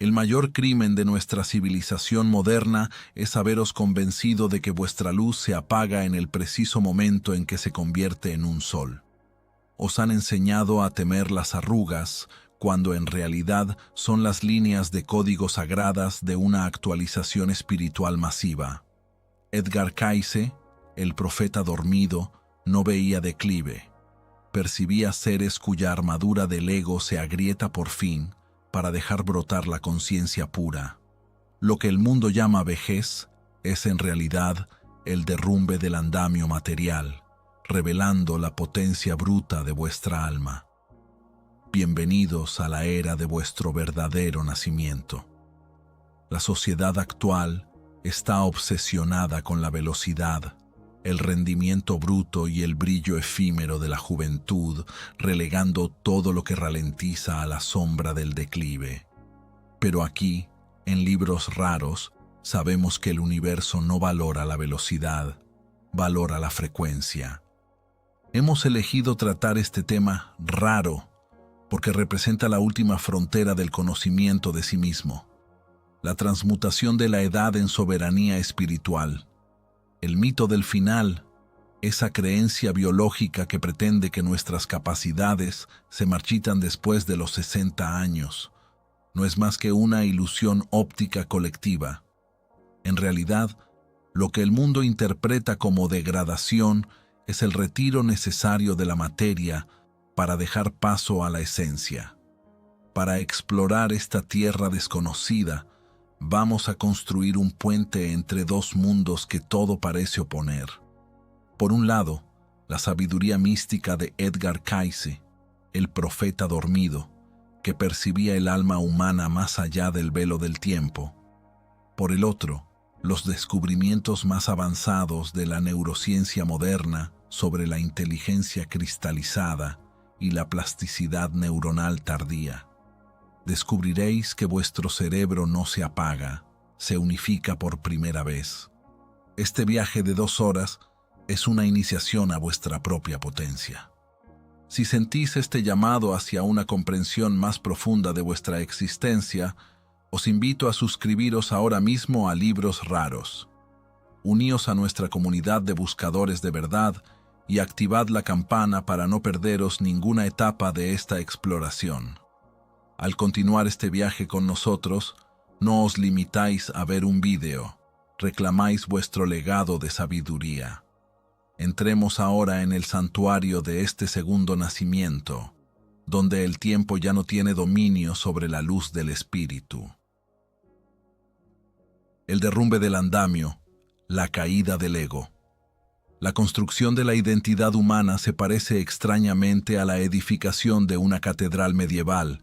El mayor crimen de nuestra civilización moderna es haberos convencido de que vuestra luz se apaga en el preciso momento en que se convierte en un sol. Os han enseñado a temer las arrugas, cuando en realidad son las líneas de código sagradas de una actualización espiritual masiva. Edgar Cayce, el profeta dormido, no veía declive. Percibía seres cuya armadura del ego se agrieta por fin para dejar brotar la conciencia pura. Lo que el mundo llama vejez es en realidad el derrumbe del andamio material, revelando la potencia bruta de vuestra alma. Bienvenidos a la era de vuestro verdadero nacimiento. La sociedad actual está obsesionada con la velocidad, el rendimiento bruto y el brillo efímero de la juventud, relegando todo lo que ralentiza a la sombra del declive. Pero aquí, en Libros Raros, sabemos que el universo no valora la velocidad, valora la frecuencia. Hemos elegido tratar este tema raro porque representa la última frontera del conocimiento de sí mismo, la transmutación de la edad en soberanía espiritual. El mito del final, esa creencia biológica que pretende que nuestras capacidades se marchitan después de los 60 años, no es más que una ilusión óptica colectiva. En realidad, lo que el mundo interpreta como degradación es el retiro necesario de la materia para dejar paso a la esencia. Para explorar esta tierra desconocida, vamos a construir un puente entre dos mundos que todo parece oponer. Por un lado, la sabiduría mística de Edgar Cayce, el profeta dormido, que percibía el alma humana más allá del velo del tiempo. Por el otro, los descubrimientos más avanzados de la neurociencia moderna sobre la inteligencia cristalizada y la plasticidad neuronal tardía. Descubriréis que vuestro cerebro no se apaga, se unifica por primera vez. Este viaje de 2 horas es una iniciación a vuestra propia potencia. Si sentís este llamado hacia una comprensión más profunda de vuestra existencia, os invito a suscribiros ahora mismo a Libros Raros. Uníos a nuestra comunidad de buscadores de verdad y activad la campana para no perderos ninguna etapa de esta exploración. Al continuar este viaje con nosotros, no os limitáis a ver un vídeo, reclamáis vuestro legado de sabiduría. Entremos ahora en el santuario de este segundo nacimiento, donde el tiempo ya no tiene dominio sobre la luz del espíritu. El derrumbe del andamio, la caída del ego. La construcción de la identidad humana se parece extrañamente a la edificación de una catedral medieval.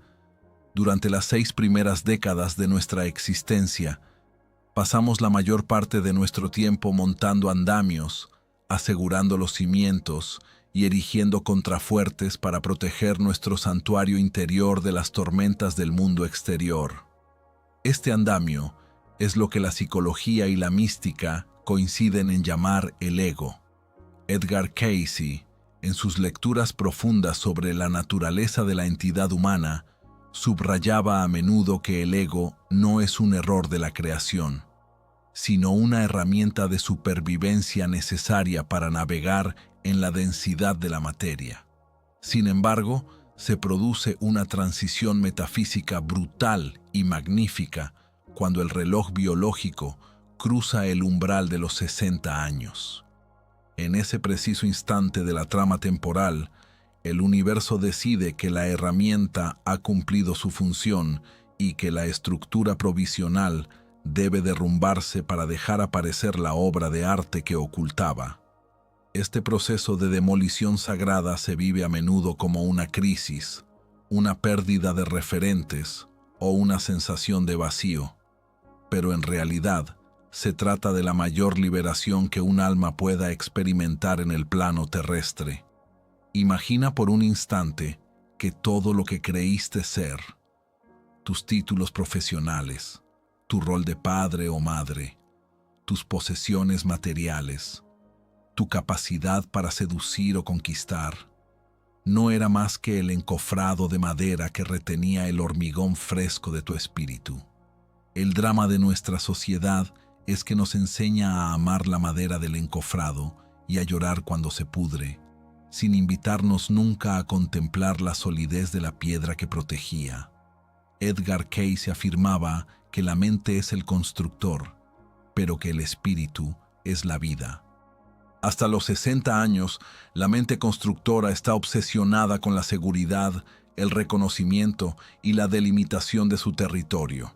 Durante las 6 primeras décadas de nuestra existencia, pasamos la mayor parte de nuestro tiempo montando andamios, asegurando los cimientos y erigiendo contrafuertes para proteger nuestro santuario interior de las tormentas del mundo exterior. Este andamio es lo que la psicología y la mística coinciden en llamar el ego. Edgar Cayce, en sus lecturas profundas sobre la naturaleza de la entidad humana, subrayaba a menudo que el ego no es un error de la creación, sino una herramienta de supervivencia necesaria para navegar en la densidad de la materia. Sin embargo, se produce una transición metafísica brutal y magnífica cuando el reloj biológico cruza el umbral de los 60 años. En ese preciso instante de la trama temporal, el universo decide que la herramienta ha cumplido su función y que la estructura provisional debe derrumbarse para dejar aparecer la obra de arte que ocultaba. Este proceso de demolición sagrada se vive a menudo como una crisis, una pérdida de referentes o una sensación de vacío. Pero en realidad, se trata de la mayor liberación que un alma pueda experimentar en el plano terrestre. Imagina por un instante que todo lo que creíste ser, tus títulos profesionales, tu rol de padre o madre, tus posesiones materiales, tu capacidad para seducir o conquistar, no era más que el encofrado de madera que retenía el hormigón fresco de tu espíritu. El drama de nuestra sociedad es que nos enseña a amar la madera del encofrado y a llorar cuando se pudre, sin invitarnos nunca a contemplar la solidez de la piedra que protegía. Edgar Cayce afirmaba que la mente es el constructor, pero que el espíritu es la vida. Hasta los 60 años, la mente constructora está obsesionada con la seguridad, el reconocimiento y la delimitación de su territorio.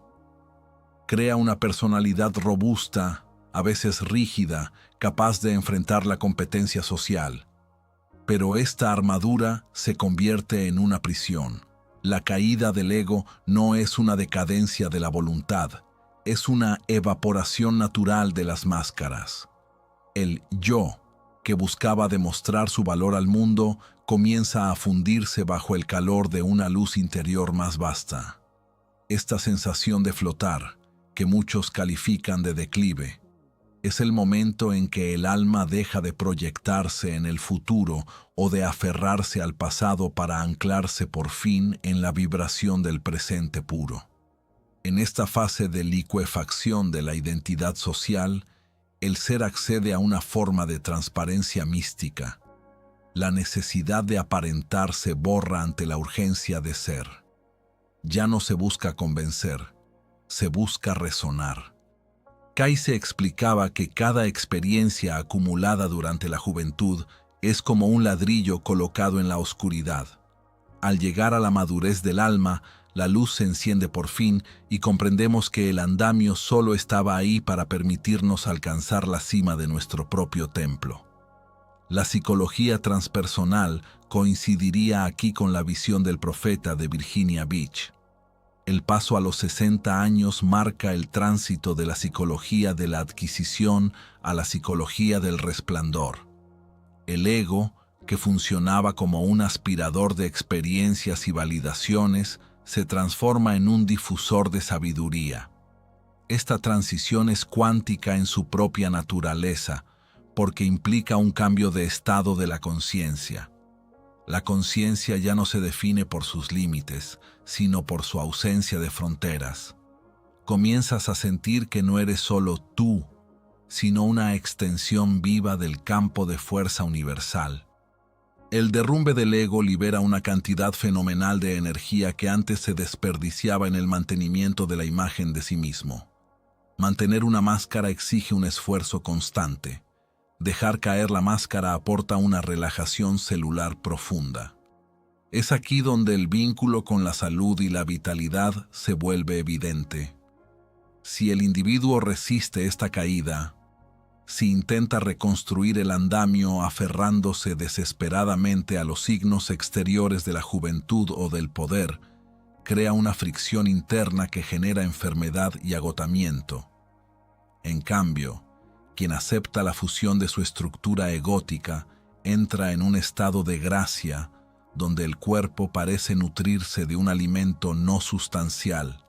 Crea una personalidad robusta, a veces rígida, capaz de enfrentar la competencia social. Pero esta armadura se convierte en una prisión. La caída del ego no es una decadencia de la voluntad, es una evaporación natural de las máscaras. El yo, que buscaba demostrar su valor al mundo, comienza a fundirse bajo el calor de una luz interior más vasta. Esta sensación de flotar, que muchos califican de declive, es el momento en que el alma deja de proyectarse en el futuro o de aferrarse al pasado para anclarse por fin en la vibración del presente puro. En esta fase de licuefacción de la identidad social, el ser accede a una forma de transparencia mística. La necesidad de aparentar se borra ante la urgencia de ser. Ya no se busca convencer, se busca resonar. Cayce explicaba que cada experiencia acumulada durante la juventud es como un ladrillo colocado en la oscuridad. Al llegar a la madurez del alma, la luz se enciende por fin y comprendemos que el andamio solo estaba ahí para permitirnos alcanzar la cima de nuestro propio templo. La psicología transpersonal coincidiría aquí con la visión del profeta de Virginia Beach. El paso a los 60 años marca el tránsito de la psicología de la adquisición a la psicología del resplandor. El ego, que funcionaba como un aspirador de experiencias y validaciones, se transforma en un difusor de sabiduría. Esta transición es cuántica en su propia naturaleza, porque implica un cambio de estado de la conciencia. La conciencia ya no se define por sus límites, sino por su ausencia de fronteras. Comienzas a sentir que no eres solo tú, sino una extensión viva del campo de fuerza universal. El derrumbe del ego libera una cantidad fenomenal de energía que antes se desperdiciaba en el mantenimiento de la imagen de sí mismo. Mantener una máscara exige un esfuerzo constante. Dejar caer la máscara aporta una relajación celular profunda. Es aquí donde el vínculo con la salud y la vitalidad se vuelve evidente. Si el individuo resiste esta caída, si intenta reconstruir el andamio aferrándose desesperadamente a los signos exteriores de la juventud o del poder, crea una fricción interna que genera enfermedad y agotamiento. En cambio, quien acepta la fusión de su estructura egótica entra en un estado de gracia donde el cuerpo parece nutrirse de un alimento no sustancial.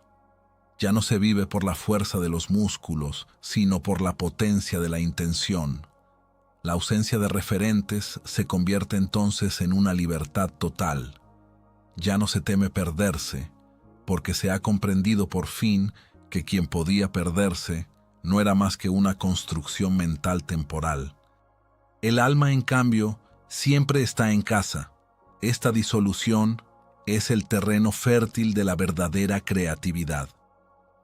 Ya no se vive por la fuerza de los músculos, sino por la potencia de la intención. La ausencia de referentes se convierte entonces en una libertad total. Ya no se teme perderse, porque se ha comprendido por fin que quien podía perderse no era más que una construcción mental temporal. El alma, en cambio, siempre está en casa. Esta disolución es el terreno fértil de la verdadera creatividad.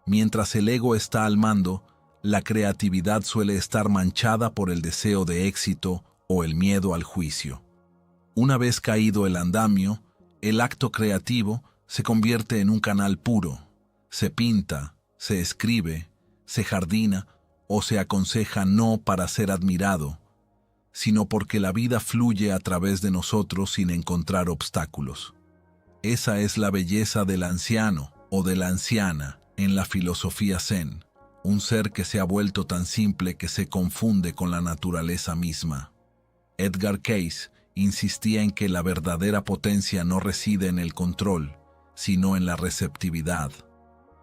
Mientras el ego está al mando, la creatividad suele estar manchada por el deseo de éxito o el miedo al juicio. Una vez caído el andamio, el acto creativo se convierte en un canal puro. Se pinta, se escribe, se jardina o se aconseja no para ser admirado, sino porque la vida fluye a través de nosotros sin encontrar obstáculos. Esa es la belleza del anciano o de la anciana en la filosofía zen, un ser que se ha vuelto tan simple que se confunde con la naturaleza misma. Edgar Cayce insistía en que la verdadera potencia no reside en el control, sino en la receptividad.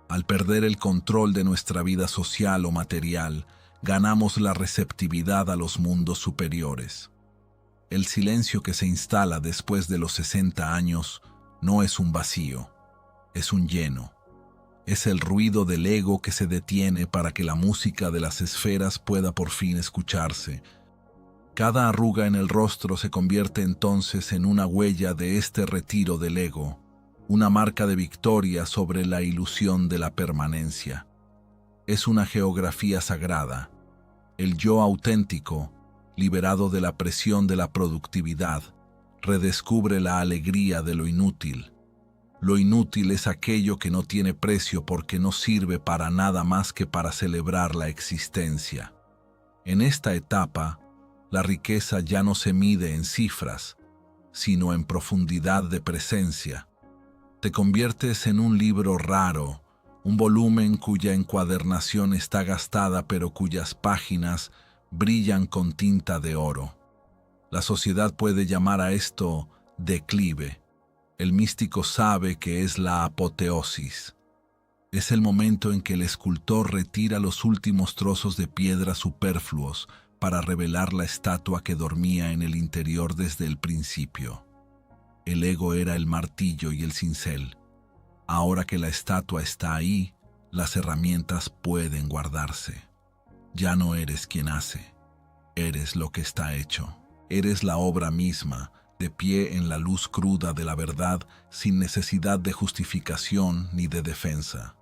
Al perder el control de nuestra vida social o material, ganamos la receptividad a los mundos superiores. El silencio que se instala después de los 60 años no es un vacío, es un lleno. Es el ruido del ego que se detiene para que la música de las esferas pueda por fin escucharse. Cada arruga en el rostro se convierte entonces en una huella de este retiro del ego, una marca de victoria sobre la ilusión de la permanencia. Es una geografía sagrada. El yo auténtico, liberado de la presión de la productividad, redescubre la alegría de lo inútil. Lo inútil es aquello que no tiene precio porque no sirve para nada más que para celebrar la existencia. En esta etapa, la riqueza ya no se mide en cifras, sino en profundidad de presencia. Te conviertes en un libro raro, un volumen cuya encuadernación está gastada pero cuyas páginas brillan con tinta de oro. La sociedad puede llamar a esto declive. El místico sabe que es la apoteosis. Es el momento en que el escultor retira los últimos trozos de piedra superfluos para revelar la estatua que dormía en el interior desde el principio. El ego era el martillo y el cincel. Ahora que la estatua está ahí, las herramientas pueden guardarse. Ya no eres quien hace, eres lo que está hecho. Eres la obra misma, de pie en la luz cruda de la verdad, sin necesidad de justificación ni de defensa.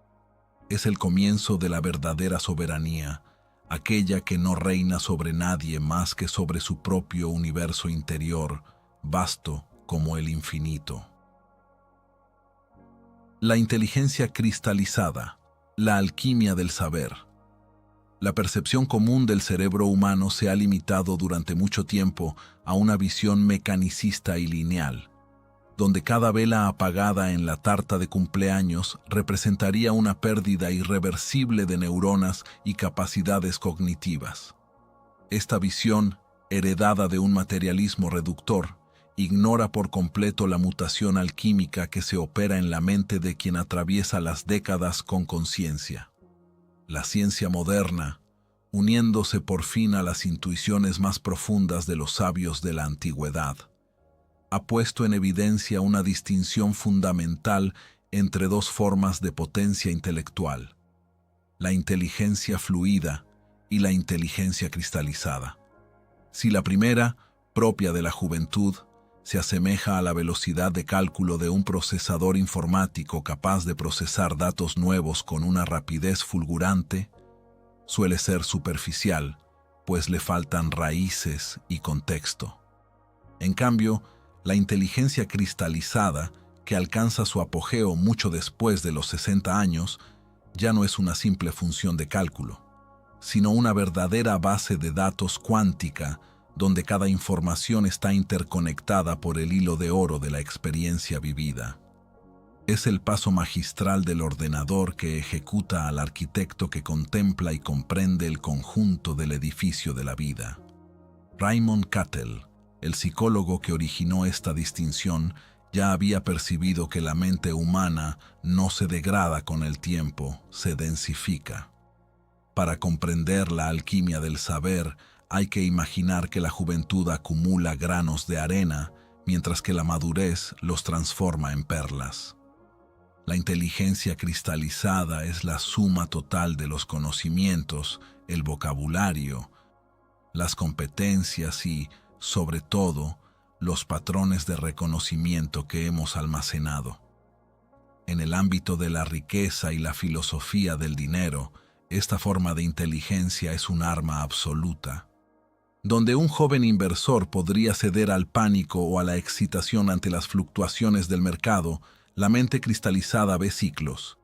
Es el comienzo de la verdadera soberanía, aquella que no reina sobre nadie más que sobre su propio universo interior, vasto como el infinito. La inteligencia cristalizada, la alquimia del saber. La percepción común del cerebro humano se ha limitado durante mucho tiempo a una visión mecanicista y lineal, donde cada vela apagada en la tarta de cumpleaños representaría una pérdida irreversible de neuronas y capacidades cognitivas. Esta visión, heredada de un materialismo reductor, ignora por completo la mutación alquímica que se opera en la mente de quien atraviesa las décadas con conciencia. La ciencia moderna, uniéndose por fin a las intuiciones más profundas de los sabios de la antigüedad, ha puesto en evidencia una distinción fundamental entre dos formas de potencia intelectual: la inteligencia fluida y la inteligencia cristalizada. Si la primera, propia de la juventud, se asemeja a la velocidad de cálculo de un procesador informático capaz de procesar datos nuevos con una rapidez fulgurante, suele ser superficial, pues le faltan raíces y contexto. En cambio, la inteligencia cristalizada, que alcanza su apogeo mucho después de los 60 años, ya no es una simple función de cálculo, sino una verdadera base de datos cuántica donde cada información está interconectada por el hilo de oro de la experiencia vivida. Es el paso magistral del ordenador que ejecuta al arquitecto que contempla y comprende el conjunto del edificio de la vida. Raymond Cattell, el psicólogo que originó esta distinción, ya había percibido que la mente humana no se degrada con el tiempo, se densifica. Para comprender la alquimia del saber, hay que imaginar que la juventud acumula granos de arena, mientras que la madurez los transforma en perlas. La inteligencia cristalizada es la suma total de los conocimientos, el vocabulario, las competencias y, sobre todo, los patrones de reconocimiento que hemos almacenado. En el ámbito de la riqueza y la filosofía del dinero, esta forma de inteligencia es un arma absoluta. Donde un joven inversor podría ceder al pánico o a la excitación ante las fluctuaciones del mercado, la mente cristalizada ve ciclos.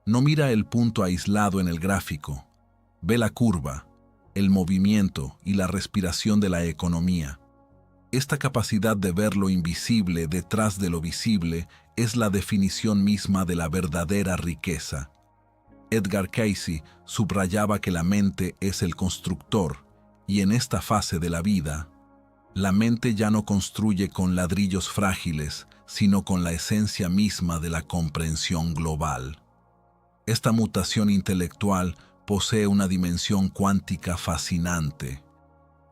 No mira el punto aislado en el gráfico, ve la curva, el movimiento y la respiración de la economía. Esta capacidad de ver lo invisible detrás de lo visible es la definición misma de la verdadera riqueza. Edgar Cayce subrayaba que la mente es el constructor, y en esta fase de la vida, la mente ya no construye con ladrillos frágiles, sino con la esencia misma de la comprensión global. Esta mutación intelectual posee una dimensión cuántica fascinante.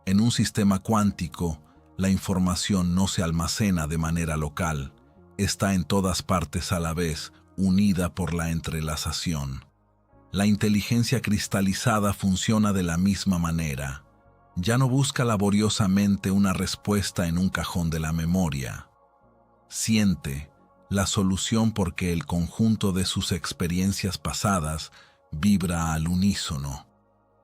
En un sistema cuántico, la información no se almacena de manera local, está en todas partes a la vez, unida por la entrelazación. La inteligencia cristalizada funciona de la misma manera. Ya no busca laboriosamente una respuesta en un cajón de la memoria. Siente la solución porque el conjunto de sus experiencias pasadas vibra al unísono.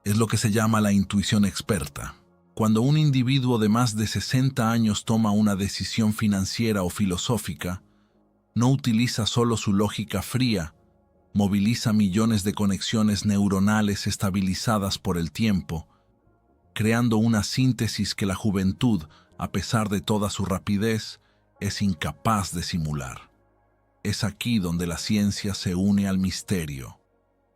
Es lo que se llama la intuición experta. Cuando un individuo de más de 60 años toma una decisión financiera o filosófica, no utiliza solo su lógica fría, moviliza millones de conexiones neuronales estabilizadas por el tiempo, creando una síntesis que la juventud, a pesar de toda su rapidez, es incapaz de simular. Es aquí donde la ciencia se une al misterio.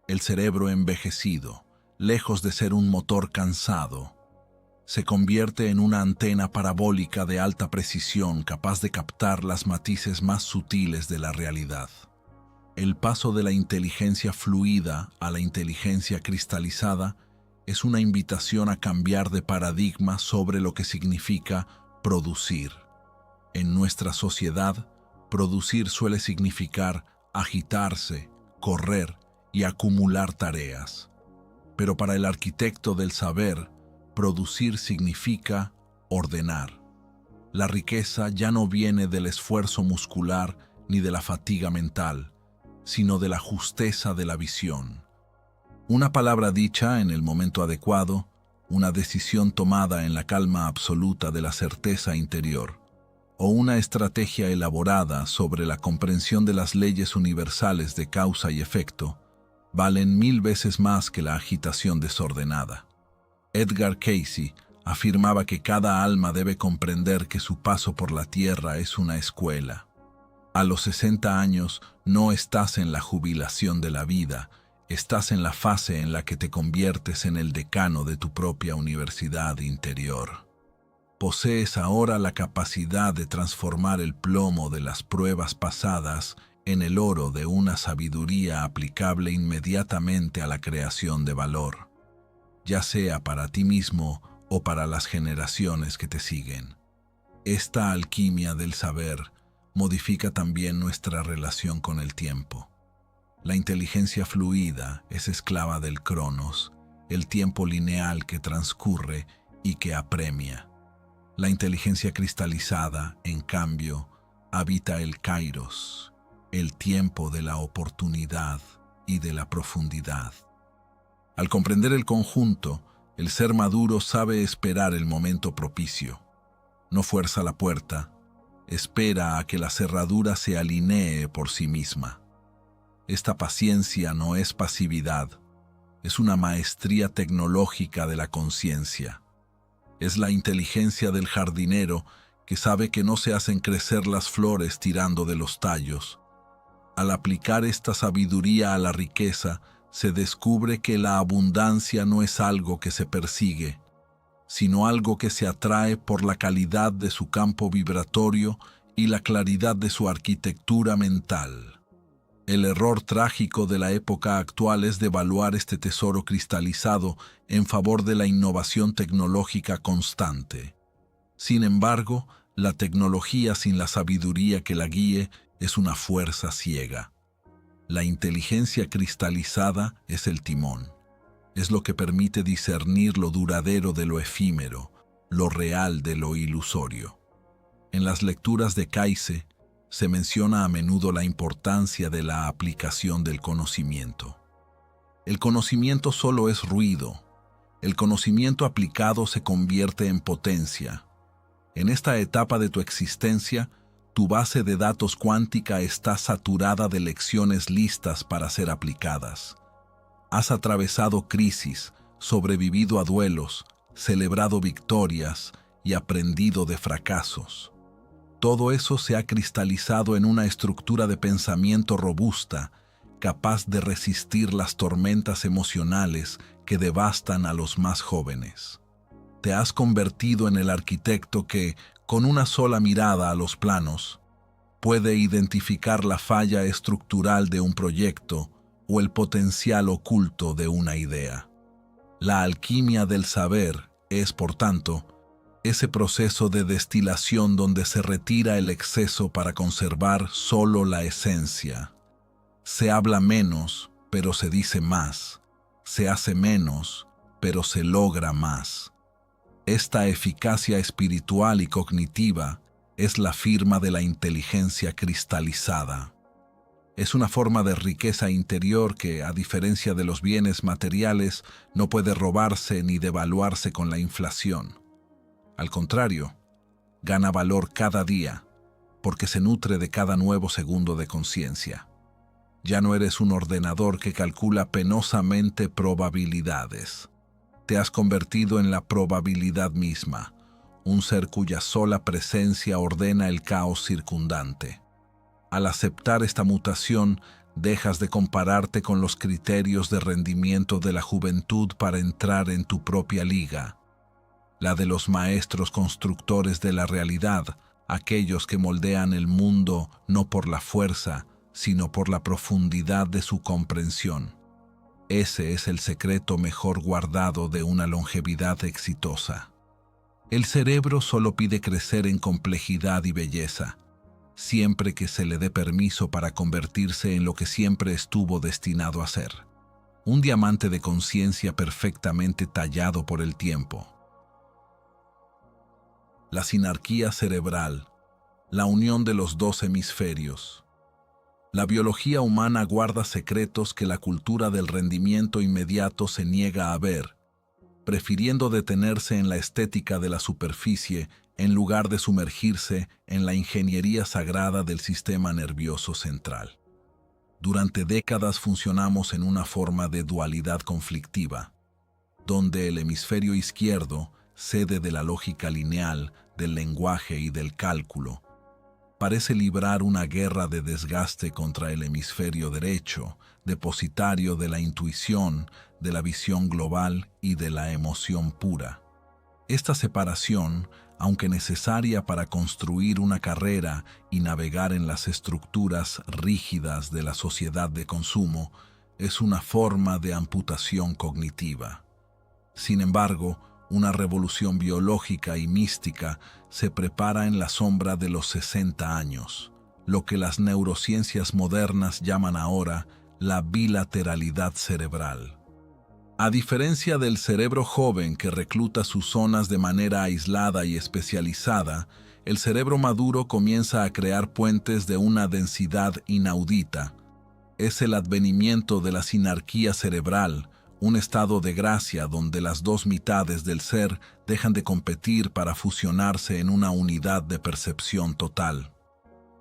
El cerebro envejecido, lejos de ser un motor cansado, se convierte en una antena parabólica de alta precisión capaz de captar las matices más sutiles de la realidad. El paso de la inteligencia fluida a la inteligencia cristalizada es una invitación a cambiar de paradigma sobre lo que significa producir. En nuestra sociedad, producir suele significar agitarse, correr y acumular tareas. Pero para el arquitecto del saber, producir significa ordenar. La riqueza ya no viene del esfuerzo muscular ni de la fatiga mental, sino de la justeza de la visión. Una palabra dicha en el momento adecuado, una decisión tomada en la calma absoluta de la certeza interior, o una estrategia elaborada sobre la comprensión de las leyes universales de causa y efecto, valen 1000 veces más que la agitación desordenada. Edgar Cayce afirmaba que cada alma debe comprender que su paso por la tierra es una escuela. A los 60 años no estás en la jubilación de la vida, estás en la fase en la que te conviertes en el decano de tu propia universidad interior. Posees ahora la capacidad de transformar el plomo de las pruebas pasadas en el oro de una sabiduría aplicable inmediatamente a la creación de valor, ya sea para ti mismo o para las generaciones que te siguen. Esta alquimia del saber modifica también nuestra relación con el tiempo. La inteligencia fluida es esclava del cronos, el tiempo lineal que transcurre y que apremia. La inteligencia cristalizada, en cambio, habita el kairos, el tiempo de la oportunidad y de la profundidad. Al comprender el conjunto, el ser maduro sabe esperar el momento propicio. No fuerza la puerta, espera a que la cerradura se alinee por sí misma. Esta paciencia no es pasividad, es una maestría tecnológica de la conciencia. Es la inteligencia del jardinero que sabe que no se hacen crecer las flores tirando de los tallos. Al aplicar esta sabiduría a la riqueza, se descubre que la abundancia no es algo que se persigue, sino algo que se atrae por la calidad de su campo vibratorio y la claridad de su arquitectura mental. El error trágico de la época actual es devaluar este tesoro cristalizado en favor de la innovación tecnológica constante. Sin embargo, la tecnología sin la sabiduría que la guíe es una fuerza ciega. La inteligencia cristalizada es el timón. Es lo que permite discernir lo duradero de lo efímero, lo real de lo ilusorio. En las lecturas de Cayce se menciona a menudo la importancia de la aplicación del conocimiento. El conocimiento solo es ruido. El conocimiento aplicado se convierte en potencia. En esta etapa de tu existencia, tu base de datos cuántica está saturada de lecciones listas para ser aplicadas. Has atravesado crisis, sobrevivido a duelos, celebrado victorias y aprendido de fracasos. Todo eso se ha cristalizado en una estructura de pensamiento robusta, capaz de resistir las tormentas emocionales que devastan a los más jóvenes. Te has convertido en el arquitecto que, con una sola mirada a los planos, puede identificar la falla estructural de un proyecto o el potencial oculto de una idea. La alquimia del saber es, por tanto, ese proceso de destilación donde se retira el exceso para conservar solo la esencia. Se habla menos, pero se dice más. Se hace menos, pero se logra más. Esta eficacia espiritual y cognitiva es la firma de la inteligencia cristalizada. Es una forma de riqueza interior que, a diferencia de los bienes materiales, no puede robarse ni devaluarse con la inflación. Al contrario, gana valor cada día, porque se nutre de cada nuevo segundo de conciencia. Ya no eres un ordenador que calcula penosamente probabilidades. Te has convertido en la probabilidad misma, un ser cuya sola presencia ordena el caos circundante. Al aceptar esta mutación, dejas de compararte con los criterios de rendimiento de la juventud para entrar en tu propia liga, la de los maestros constructores de la realidad, aquellos que moldean el mundo no por la fuerza, sino por la profundidad de su comprensión. Ese es el secreto mejor guardado de una longevidad exitosa. El cerebro solo pide crecer en complejidad y belleza, siempre que se le dé permiso para convertirse en lo que siempre estuvo destinado a ser: un diamante de conciencia perfectamente tallado por el tiempo. La sinarquía cerebral, la unión de los dos hemisferios. La biología humana guarda secretos que la cultura del rendimiento inmediato se niega a ver, prefiriendo detenerse en la estética de la superficie en lugar de sumergirse en la ingeniería sagrada del sistema nervioso central. Durante décadas funcionamos en una forma de dualidad conflictiva, donde el hemisferio izquierdo, sede de la lógica lineal, del lenguaje y del cálculo, parece librar una guerra de desgaste contra el hemisferio derecho, depositario de la intuición, de la visión global y de la emoción pura. Esta separación, aunque necesaria para construir una carrera y navegar en las estructuras rígidas de la sociedad de consumo, es una forma de amputación cognitiva. Sin embargo, una revolución biológica y mística se prepara en la sombra de los 60 años, lo que las neurociencias modernas llaman ahora la bilateralidad cerebral. A diferencia del cerebro joven que recluta sus zonas de manera aislada y especializada, el cerebro maduro comienza a crear puentes de una densidad inaudita. Es el advenimiento de la sinarquía cerebral, un estado de gracia donde las dos mitades del ser dejan de competir para fusionarse en una unidad de percepción total.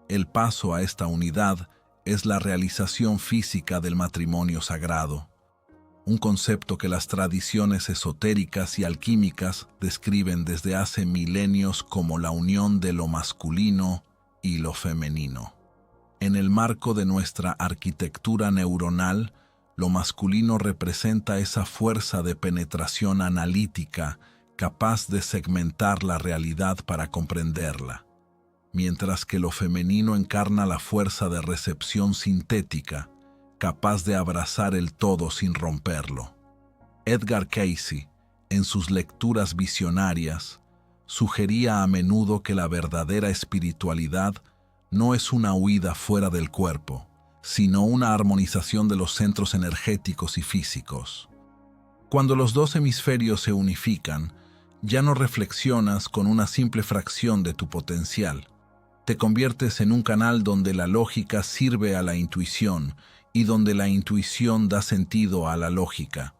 El paso a esta unidad es la realización física del matrimonio sagrado, un concepto que las tradiciones esotéricas y alquímicas describen desde hace milenios como la unión de lo masculino y lo femenino. En el marco de nuestra arquitectura neuronal, lo masculino representa esa fuerza de penetración analítica capaz de segmentar la realidad para comprenderla, mientras que lo femenino encarna la fuerza de recepción sintética, capaz de abrazar el todo sin romperlo. Edgar Cayce, en sus lecturas visionarias, sugería a menudo que la verdadera espiritualidad no es una huida fuera del cuerpo, sino una armonización de los centros energéticos y físicos. Cuando los dos hemisferios se unifican, ya no reflexionas con una simple fracción de tu potencial. Te conviertes en un canal donde la lógica sirve a la intuición y donde la intuición da sentido a la lógica.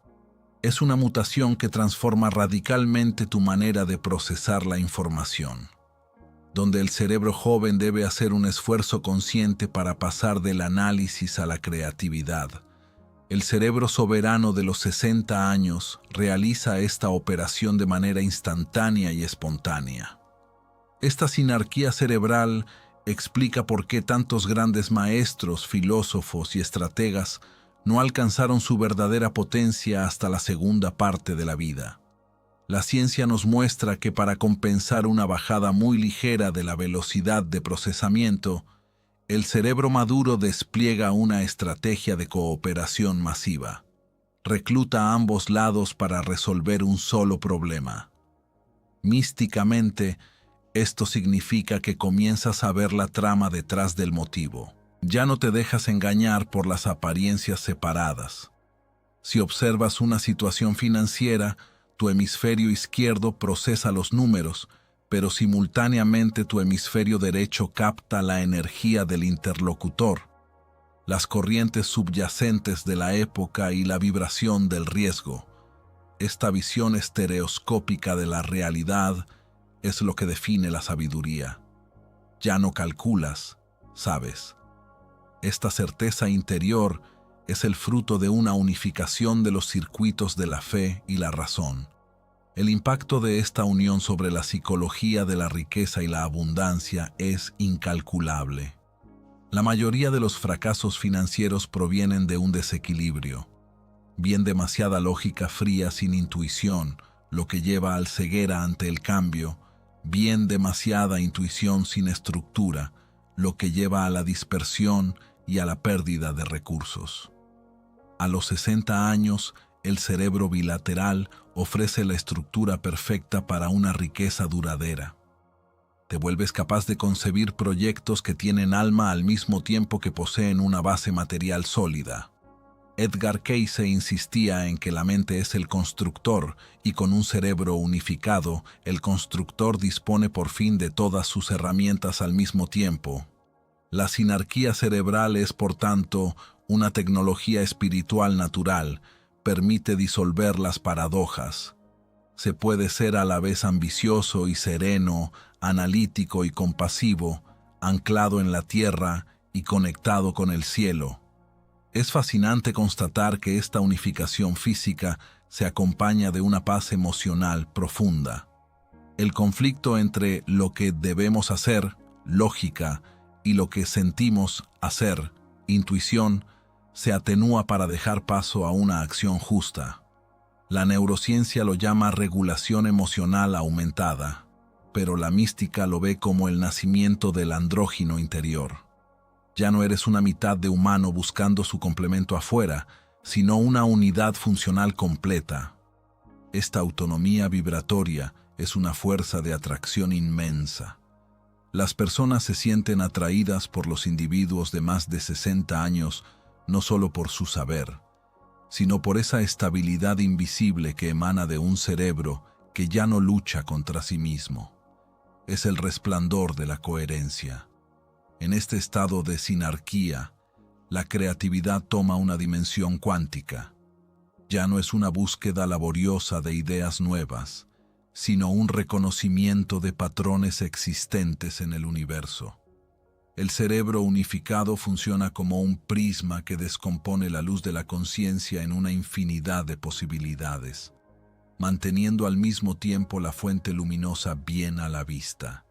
Es una mutación que transforma radicalmente tu manera de procesar la información, donde el cerebro joven debe hacer un esfuerzo consciente para pasar del análisis a la creatividad. El cerebro soberano de los 60 años realiza esta operación de manera instantánea y espontánea. Esta sinarquía cerebral explica por qué tantos grandes maestros, filósofos y estrategas no alcanzaron su verdadera potencia hasta la segunda parte de la vida. La ciencia nos muestra que para compensar una bajada muy ligera de la velocidad de procesamiento, el cerebro maduro despliega una estrategia de cooperación masiva. Recluta a ambos lados para resolver un solo problema. Místicamente, esto significa que comienzas a ver la trama detrás del motivo. Ya no te dejas engañar por las apariencias separadas. Si observas una situación financiera, tu hemisferio izquierdo procesa los números, pero simultáneamente tu hemisferio derecho capta la energía del interlocutor, las corrientes subyacentes de la época y la vibración del riesgo. Esta visión estereoscópica de la realidad es lo que define la sabiduría. Ya no calculas, sabes. Esta certeza interior es el fruto de una unificación de los circuitos de la fe y la razón. El impacto de esta unión sobre la psicología de la riqueza y la abundancia es incalculable. La mayoría de los fracasos financieros provienen de un desequilibrio. Bien demasiada lógica fría sin intuición, lo que lleva al ceguera ante el cambio, bien demasiada intuición sin estructura, lo que lleva a la dispersión y a la pérdida de recursos. A los 60 años, el cerebro bilateral ofrece la estructura perfecta para una riqueza duradera. Te vuelves capaz de concebir proyectos que tienen alma al mismo tiempo que poseen una base material sólida. Edgar Cayce insistía en que la mente es el constructor y con un cerebro unificado, el constructor dispone por fin de todas sus herramientas al mismo tiempo. La sinarquía cerebral es, por tanto, una tecnología espiritual natural, permite disolver las paradojas. Se puede ser a la vez ambicioso y sereno, analítico y compasivo, anclado en la tierra y conectado con el cielo. Es fascinante constatar que esta unificación física se acompaña de una paz emocional profunda. El conflicto entre lo que debemos hacer, lógica, y lo que sentimos hacer, intuición, se atenúa para dejar paso a una acción justa. La neurociencia lo llama regulación emocional aumentada, pero la mística lo ve como el nacimiento del andrógino interior. Ya no eres una mitad de humano buscando su complemento afuera, sino una unidad funcional completa. Esta autonomía vibratoria es una fuerza de atracción inmensa. Las personas se sienten atraídas por los individuos de más de 60 años, no solo por su saber, sino por esa estabilidad invisible que emana de un cerebro que ya no lucha contra sí mismo. Es el resplandor de la coherencia. En este estado de sinarquía, la creatividad toma una dimensión cuántica. Ya no es una búsqueda laboriosa de ideas nuevas, sino un reconocimiento de patrones existentes en el universo. El cerebro unificado funciona como un prisma que descompone la luz de la conciencia en una infinidad de posibilidades, manteniendo al mismo tiempo la fuente luminosa bien a la vista.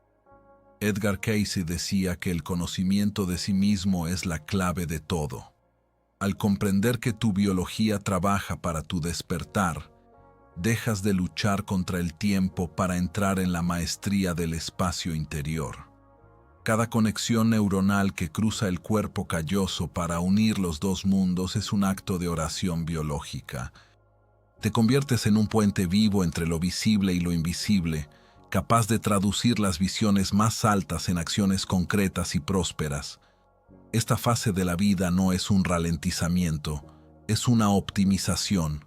Edgar Cayce decía que el conocimiento de sí mismo es la clave de todo. Al comprender que tu biología trabaja para tu despertar, dejas de luchar contra el tiempo para entrar en la maestría del espacio interior. Cada conexión neuronal que cruza el cuerpo calloso para unir los dos mundos es un acto de oración biológica. Te conviertes en un puente vivo entre lo visible y lo invisible, capaz de traducir las visiones más altas en acciones concretas y prósperas. Esta fase de la vida no es un ralentizamiento, es una optimización.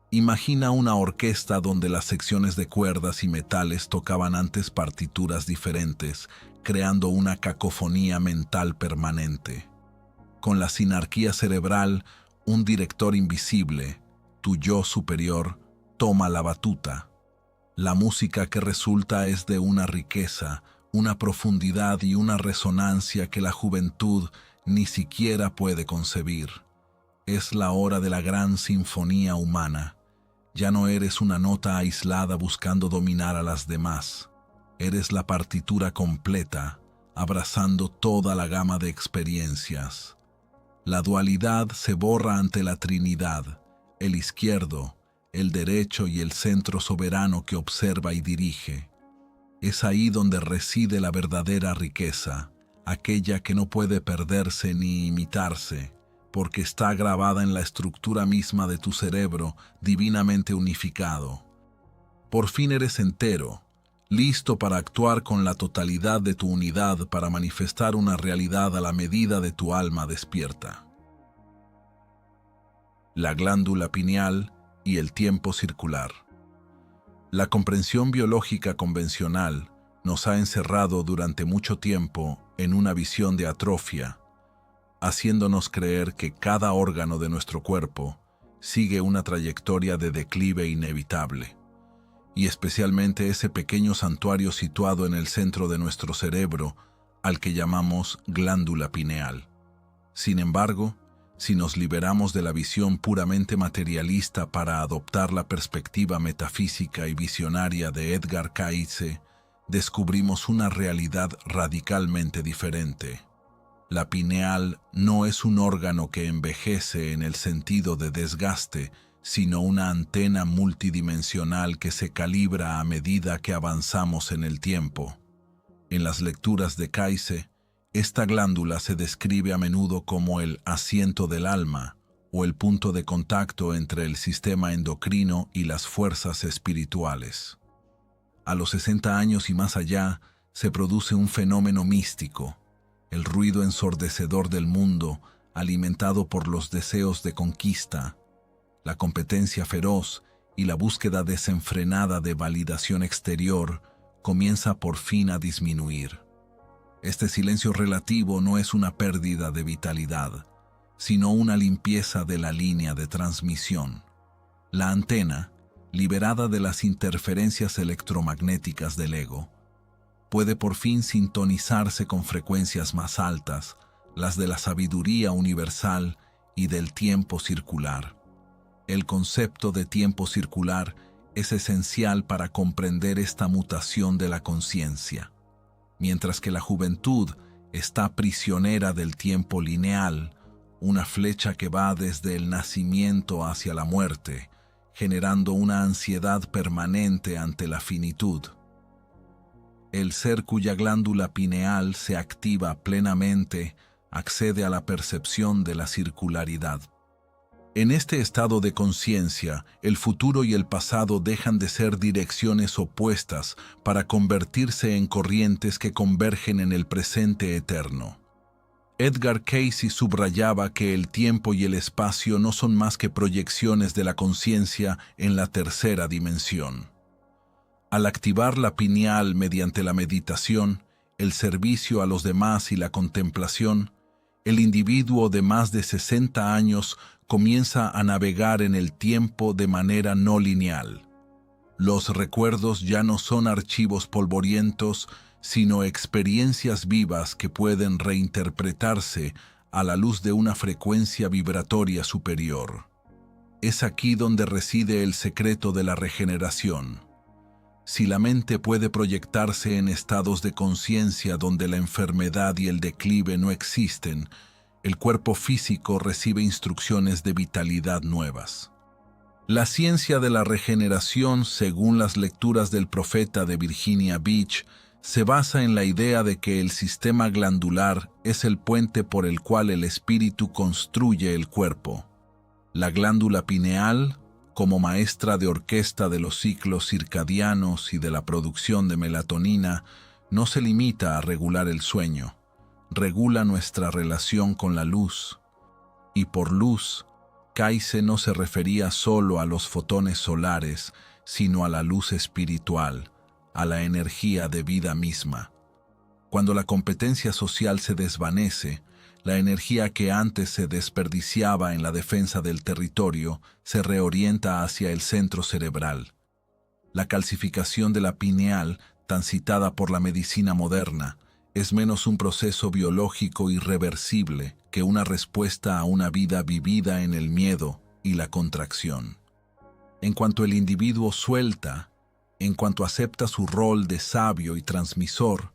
Imagina una orquesta donde las secciones de cuerdas y metales tocaban antes partituras diferentes, creando una cacofonía mental permanente. Con la sinarquía cerebral, un director invisible, tu yo superior, toma la batuta. La música que resulta es de una riqueza, una profundidad y una resonancia que la juventud ni siquiera puede concebir. Es la hora de la gran sinfonía humana. Ya no eres una nota aislada buscando dominar a las demás. Eres la partitura completa, abrazando toda la gama de experiencias. La dualidad se borra ante la Trinidad, el izquierdo, el derecho y el centro soberano que observa y dirige. Es ahí donde reside la verdadera riqueza, aquella que no puede perderse ni imitarse, porque está grabada en la estructura misma de tu cerebro, divinamente unificado. Por fin eres entero, listo para actuar con la totalidad de tu unidad para manifestar una realidad a la medida de tu alma despierta. La glándula pineal y el tiempo circular. La comprensión biológica convencional nos ha encerrado durante mucho tiempo en una visión de atrofia, haciéndonos creer que cada órgano de nuestro cuerpo sigue una trayectoria de declive inevitable, y especialmente ese pequeño santuario situado en el centro de nuestro cerebro, al que llamamos glándula pineal. Sin embargo, si nos liberamos de la visión puramente materialista para adoptar la perspectiva metafísica y visionaria de Edgar Cayce, descubrimos una realidad radicalmente diferente. La pineal no es un órgano que envejece en el sentido de desgaste, sino una antena multidimensional que se calibra a medida que avanzamos en el tiempo. En las lecturas de Cayce, esta glándula se describe a menudo como el asiento del alma o el punto de contacto entre el sistema endocrino y las fuerzas espirituales. A los 60 años y más allá, se produce un fenómeno místico, el ruido ensordecedor del mundo, alimentado por los deseos de conquista, la competencia feroz y la búsqueda desenfrenada de validación exterior, comienza por fin a disminuir. Este silencio relativo no es una pérdida de vitalidad, sino una limpieza de la línea de transmisión. La antena, liberada de las interferencias electromagnéticas del ego, puede por fin sintonizarse con frecuencias más altas, las de la sabiduría universal y del tiempo circular. El concepto de tiempo circular es esencial para comprender esta mutación de la conciencia. Mientras que la juventud está prisionera del tiempo lineal, una flecha que va desde el nacimiento hacia la muerte, generando una ansiedad permanente ante la finitud. El ser cuya glándula pineal se activa plenamente accede a la percepción de la circularidad. En este estado de conciencia, el futuro y el pasado dejan de ser direcciones opuestas para convertirse en corrientes que convergen en el presente eterno. Edgar Cayce subrayaba que el tiempo y el espacio no son más que proyecciones de la conciencia en la tercera dimensión. Al activar la pineal mediante la meditación, el servicio a los demás y la contemplación, el individuo de más de 60 años comienza a navegar en el tiempo de manera no lineal. Los recuerdos ya no son archivos polvorientos, sino experiencias vivas que pueden reinterpretarse a la luz de una frecuencia vibratoria superior. Es aquí donde reside el secreto de la regeneración. Si la mente puede proyectarse en estados de conciencia donde la enfermedad y el declive no existen, el cuerpo físico recibe instrucciones de vitalidad nuevas. La ciencia de la regeneración, según las lecturas del profeta de Virginia Beach, se basa en la idea de que el sistema glandular es el puente por el cual el espíritu construye el cuerpo. La glándula pineal, como maestra de orquesta de los ciclos circadianos y de la producción de melatonina, no se limita a regular el sueño, regula nuestra relación con la luz. Y por luz, Cayce no se refería solo a los fotones solares, sino a la luz espiritual, a la energía de vida misma. Cuando la competencia social se desvanece, la energía que antes se desperdiciaba en la defensa del territorio se reorienta hacia el centro cerebral. La calcificación de la pineal, tan citada por la medicina moderna, es menos un proceso biológico irreversible que una respuesta a una vida vivida en el miedo y la contracción. En cuanto el individuo suelta, en cuanto acepta su rol de sabio y transmisor,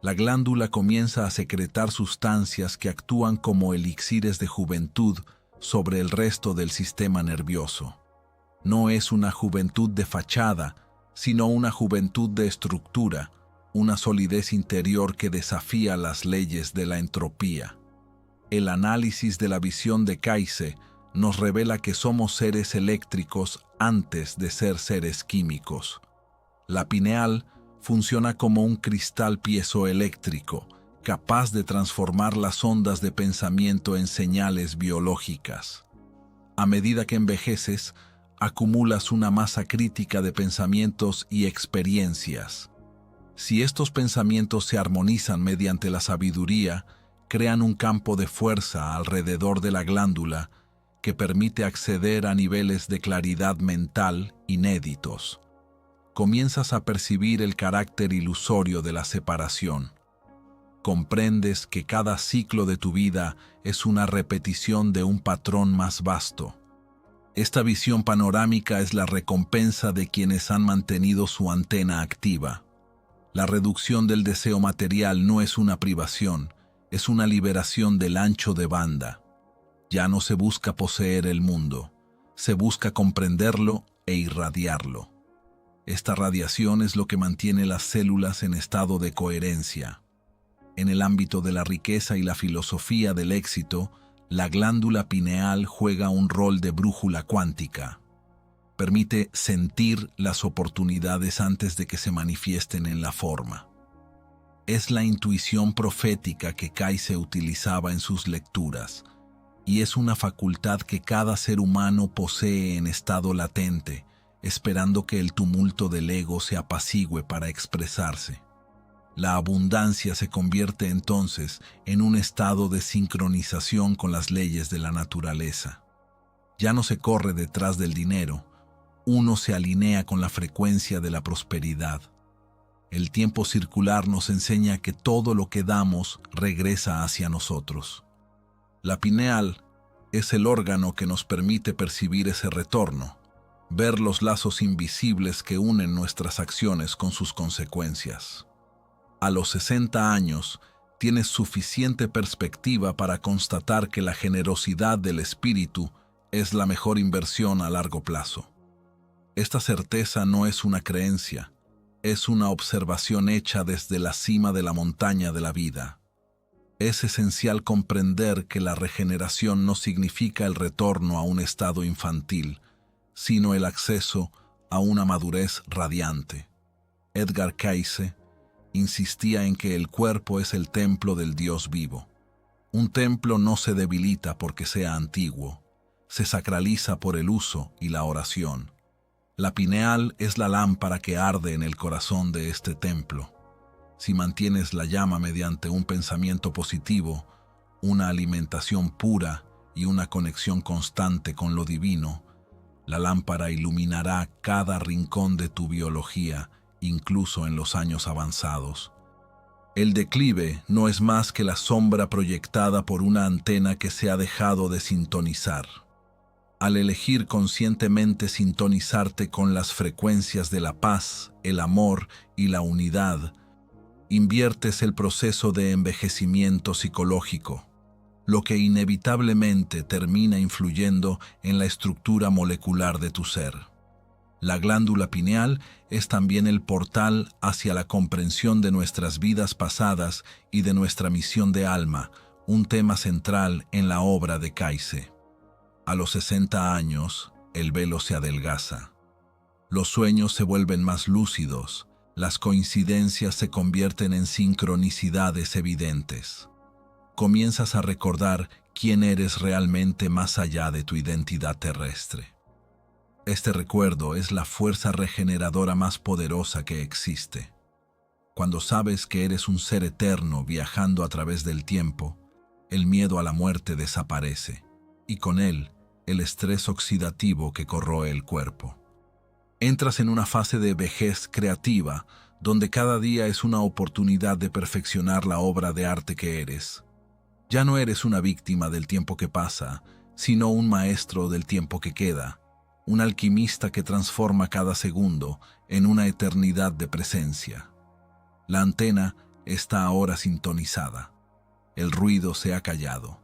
la glándula comienza a secretar sustancias que actúan como elixires de juventud sobre el resto del sistema nervioso. No es una juventud de fachada, sino una juventud de estructura, una solidez interior que desafía las leyes de la entropía. El análisis de la visión de Cayce nos revela que somos seres eléctricos antes de ser seres químicos. La pineal Funciona como un cristal piezoeléctrico, capaz de transformar las ondas de pensamiento en señales biológicas. A medida que envejeces, acumulas una masa crítica de pensamientos y experiencias. Si estos pensamientos se armonizan mediante la sabiduría, crean un campo de fuerza alrededor de la glándula que permite acceder a niveles de claridad mental inéditos. Comienzas a percibir el carácter ilusorio de la separación. Comprendes que cada ciclo de tu vida es una repetición de un patrón más vasto. Esta visión panorámica es la recompensa de quienes han mantenido su antena activa. La reducción del deseo material no es una privación, es una liberación del ancho de banda. Ya no se busca poseer el mundo, se busca comprenderlo e irradiarlo. Esta radiación es lo que mantiene las células en estado de coherencia. En el ámbito de la riqueza y la filosofía del éxito, la glándula pineal juega un rol de brújula cuántica. Permite sentir las oportunidades antes de que se manifiesten en la forma. Es la intuición profética que Kaize utilizaba en sus lecturas, y es una facultad que cada ser humano posee en estado latente, esperando que el tumulto del ego se apacigüe para expresarse. La abundancia se convierte entonces en un estado de sincronización con las leyes de la naturaleza. Ya no se corre detrás del dinero, uno se alinea con la frecuencia de la prosperidad. El tiempo circular nos enseña que todo lo que damos regresa hacia nosotros. La pineal es el órgano que nos permite percibir ese retorno, ver los lazos invisibles que unen nuestras acciones con sus consecuencias. A los 60 años, tienes suficiente perspectiva para constatar que la generosidad del espíritu es la mejor inversión a largo plazo. Esta certeza no es una creencia, es una observación hecha desde la cima de la montaña de la vida. Es esencial comprender que la regeneración no significa el retorno a un estado infantil, sino el acceso a una madurez radiante. Edgar Cayce insistía en que el cuerpo es el templo del Dios vivo. Un templo no se debilita porque sea antiguo, se sacraliza por el uso y la oración. La pineal es la lámpara que arde en el corazón de este templo. Si mantienes la llama mediante un pensamiento positivo, una alimentación pura y una conexión constante con lo divino, la lámpara iluminará cada rincón de tu biología, incluso en los años avanzados. El declive no es más que la sombra proyectada por una antena que se ha dejado de sintonizar. Al elegir conscientemente sintonizarte con las frecuencias de la paz, el amor y la unidad, inviertes el proceso de envejecimiento psicológico, lo que inevitablemente termina influyendo en la estructura molecular de tu ser. La glándula pineal es también el portal hacia la comprensión de nuestras vidas pasadas y de nuestra misión de alma, un tema central en la obra de Cayce. A los 60 años, el velo se adelgaza. Los sueños se vuelven más lúcidos, las coincidencias se convierten en sincronicidades evidentes. Comienzas a recordar quién eres realmente más allá de tu identidad terrestre. Este recuerdo es la fuerza regeneradora más poderosa que existe. Cuando sabes que eres un ser eterno viajando a través del tiempo, el miedo a la muerte desaparece, y con él, el estrés oxidativo que corroe el cuerpo. Entras en una fase de vejez creativa, donde cada día es una oportunidad de perfeccionar la obra de arte que eres. Ya no eres una víctima del tiempo que pasa, sino un maestro del tiempo que queda, un alquimista que transforma cada segundo en una eternidad de presencia. La antena está ahora sintonizada. El ruido se ha callado.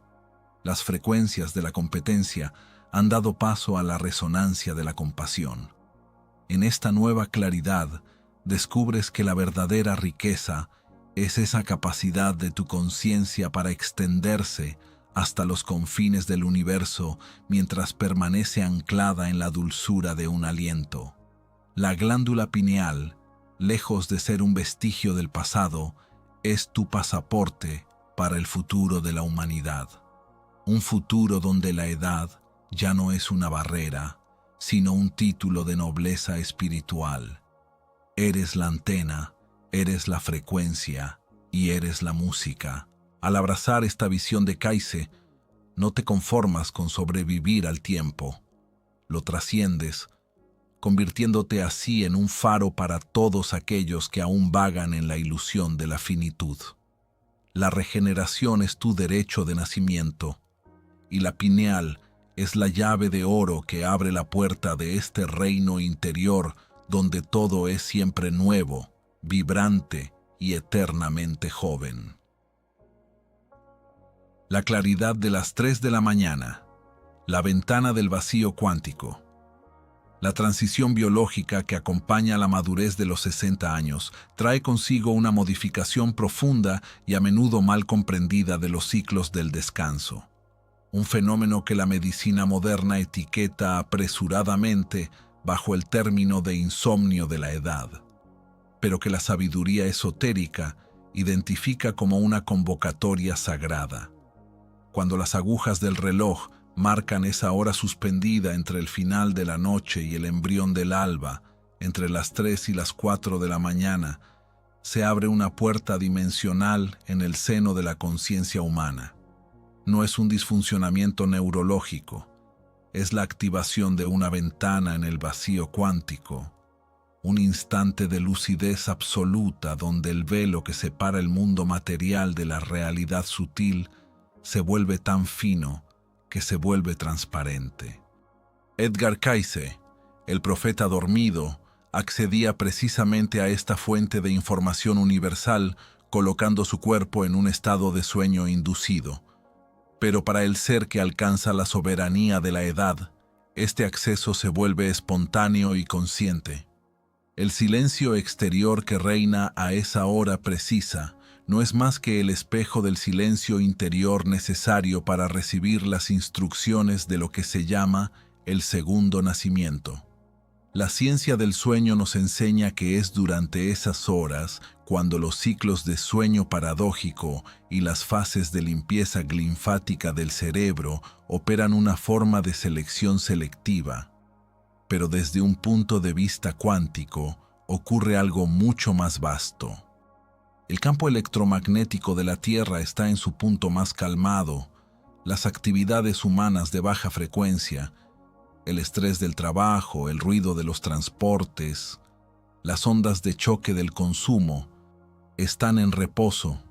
Las frecuencias de la competencia han dado paso a la resonancia de la compasión. En esta nueva claridad, descubres que la verdadera riqueza es esa capacidad de tu conciencia para extenderse hasta los confines del universo mientras permanece anclada en la dulzura de un aliento. La glándula pineal lejos de ser un vestigio del pasado, es tu pasaporte para el futuro de la humanidad. Un futuro donde la edad ya no es una barrera, sino un título de nobleza espiritual. Eres la antena, eres la frecuencia y eres la música. Al abrazar esta visión de Kaise, no te conformas con sobrevivir al tiempo. Lo trasciendes, convirtiéndote así en un faro para todos aquellos que aún vagan en la ilusión de la finitud. La regeneración es tu derecho de nacimiento, y la pineal es la llave de oro que abre la puerta de este reino interior donde todo es siempre nuevo, vibrante y eternamente joven. La claridad de las 3 de la mañana, la ventana del vacío cuántico. La transición biológica que acompaña a la madurez de los 60 años trae consigo una modificación profunda y a menudo mal comprendida de los ciclos del descanso. Un fenómeno que la medicina moderna etiqueta apresuradamente bajo el término de insomnio de la edad, pero que la sabiduría esotérica identifica como una convocatoria sagrada. Cuando las agujas del reloj marcan esa hora suspendida entre el final de la noche y el embrión del alba, entre las 3 y las 4 de la mañana, se abre una puerta dimensional en el seno de la conciencia humana. No es un disfuncionamiento neurológico, es la activación de una ventana en el vacío cuántico, un instante de lucidez absoluta donde el velo que separa el mundo material de la realidad sutil se vuelve tan fino que se vuelve transparente. Edgar Cayce, el profeta dormido, accedía precisamente a esta fuente de información universal colocando su cuerpo en un estado de sueño inducido. Pero para el ser que alcanza la soberanía de la edad, este acceso se vuelve espontáneo y consciente. El silencio exterior que reina a esa hora precisa no es más que el espejo del silencio interior necesario para recibir las instrucciones de lo que se llama el segundo nacimiento. La ciencia del sueño nos enseña que es durante esas horas cuando los ciclos de sueño paradójico y las fases de limpieza linfática del cerebro operan una forma de selección selectiva. Pero desde un punto de vista cuántico ocurre algo mucho más vasto. El campo electromagnético de la Tierra está en su punto más calmado, las actividades humanas de baja frecuencia, el estrés del trabajo, el ruido de los transportes, las ondas de choque del consumo, están en reposo,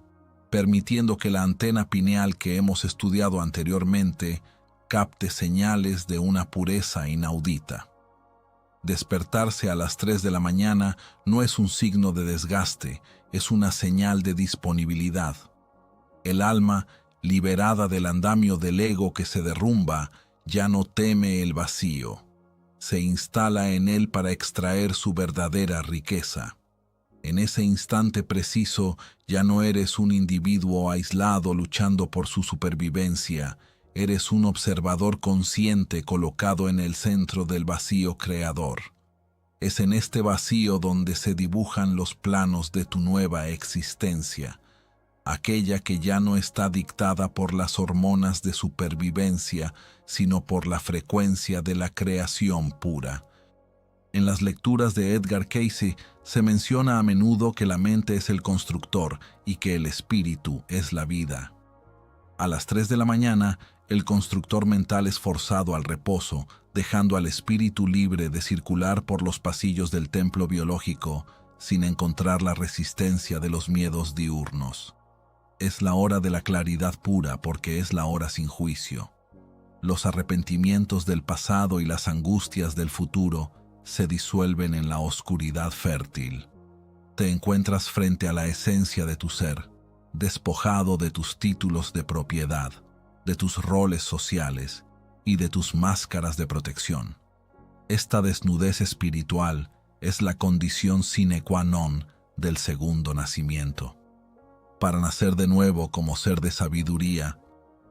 permitiendo que la antena pineal que hemos estudiado anteriormente capte señales de una pureza inaudita. Despertarse a las 3 de la mañana no es un signo de desgaste, es una señal de disponibilidad. El alma, liberada del andamio del ego que se derrumba, ya no teme el vacío. Se instala en él para extraer su verdadera riqueza. En ese instante preciso ya no eres un individuo aislado luchando por su supervivencia, eres un observador consciente colocado en el centro del vacío creador. Es en este vacío donde se dibujan los planos de tu nueva existencia, aquella que ya no está dictada por las hormonas de supervivencia, sino por la frecuencia de la creación pura. En las lecturas de Edgar Cayce se menciona a menudo que la mente es el constructor y que el espíritu es la vida. A las 3 de la mañana, el constructor mental es forzado al reposo, dejando al espíritu libre de circular por los pasillos del templo biológico sin encontrar la resistencia de los miedos diurnos. Es la hora de la claridad pura porque es la hora sin juicio. Los arrepentimientos del pasado y las angustias del futuro se disuelven en la oscuridad fértil. Te encuentras frente a la esencia de tu ser, despojado de tus títulos de propiedad, de tus roles sociales y de tus máscaras de protección. Esta desnudez espiritual es la condición sine qua non del segundo nacimiento. Para nacer de nuevo como ser de sabiduría,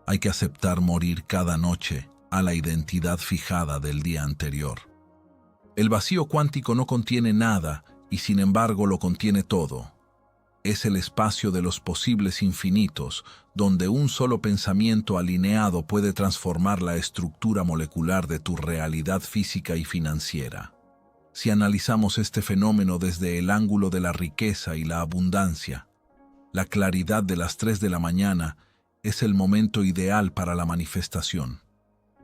hay que aceptar morir cada noche a la identidad fijada del día anterior. El vacío cuántico no contiene nada y sin embargo lo contiene todo. Es el espacio de los posibles infinitos, donde un solo pensamiento alineado puede transformar la estructura molecular de tu realidad física y financiera. Si analizamos este fenómeno desde el ángulo de la riqueza y la abundancia, la claridad de las 3 de la mañana es el momento ideal para la manifestación.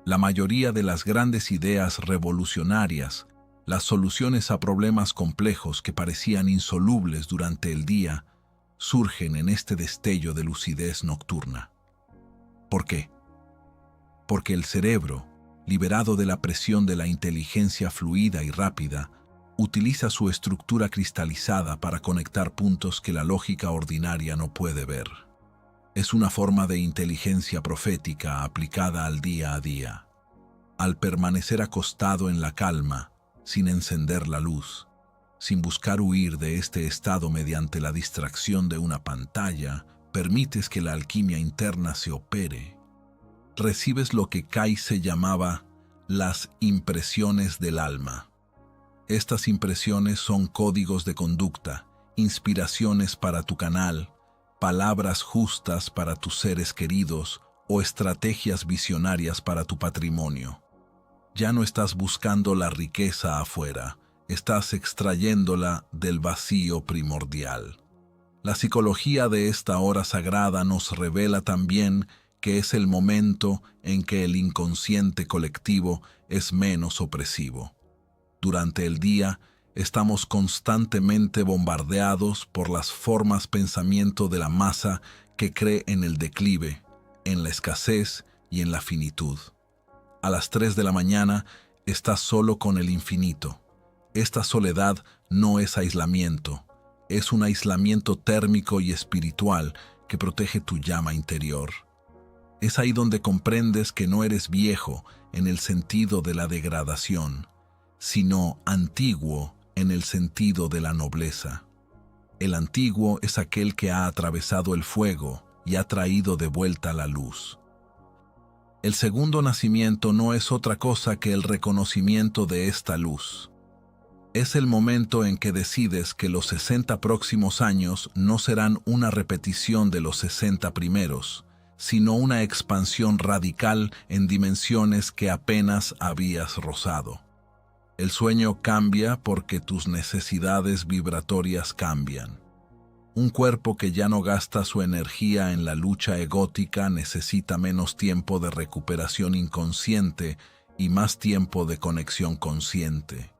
La mayoría de las grandes ideas revolucionarias, las soluciones a problemas complejos que parecían insolubles durante el día, surgen en este destello de lucidez nocturna. ¿Por qué? Porque el cerebro, liberado de la presión de la inteligencia fluida y rápida, utiliza su estructura cristalizada para conectar puntos que la lógica ordinaria no puede ver. Es una forma de inteligencia profética aplicada al día a día. Al permanecer acostado en la calma, sin encender la luz, sin buscar huir de este estado mediante la distracción de una pantalla, permites que la alquimia interna se opere. Recibes lo que Kaize llamaba las impresiones del alma. Estas impresiones son códigos de conducta, inspiraciones para tu canal, palabras justas para tus seres queridos o estrategias visionarias para tu patrimonio. Ya no estás buscando la riqueza afuera, estás extrayéndola del vacío primordial. La psicología de esta hora sagrada nos revela también que es el momento en que el inconsciente colectivo es menos opresivo. Durante el día, estamos constantemente bombardeados por las formas pensamiento de la masa que cree en el declive, en la escasez y en la finitud. A las 3 de la mañana estás solo con el infinito. Esta soledad no es aislamiento, es un aislamiento térmico y espiritual que protege tu llama interior. Es ahí donde comprendes que no eres viejo en el sentido de la degradación, sino antiguo en el sentido de la nobleza. El antiguo es aquel que ha atravesado el fuego y ha traído de vuelta la luz. El segundo nacimiento no es otra cosa que el reconocimiento de esta luz. Es el momento en que decides que los 60 próximos años no serán una repetición de los 60 primeros, sino una expansión radical en dimensiones que apenas habías rozado. El sueño cambia porque tus necesidades vibratorias cambian. Un cuerpo que ya no gasta su energía en la lucha egótica necesita menos tiempo de recuperación inconsciente y más tiempo de conexión consciente.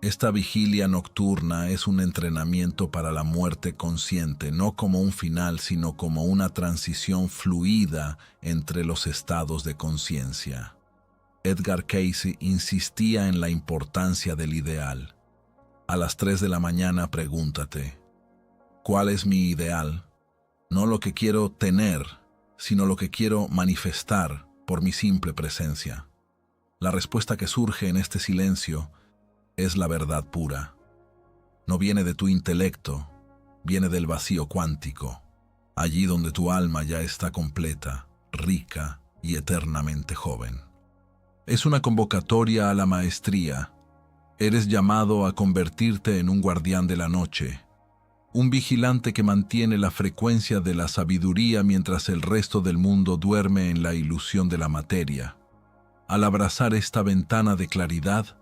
Esta vigilia nocturna es un entrenamiento para la muerte consciente, no como un final, sino como una transición fluida entre los estados de conciencia. Edgar Cayce insistía en la importancia del ideal. A las 3 de la mañana pregúntate, ¿cuál es mi ideal? No lo que quiero tener, sino lo que quiero manifestar por mi simple presencia. La respuesta que surge en este silencio es la verdad pura. No viene de tu intelecto, viene del vacío cuántico, allí donde tu alma ya está completa, rica y eternamente joven. Es una convocatoria a la maestría. Eres llamado a convertirte en un guardián de la noche, un vigilante que mantiene la frecuencia de la sabiduría mientras el resto del mundo duerme en la ilusión de la materia. Al abrazar esta ventana de claridad,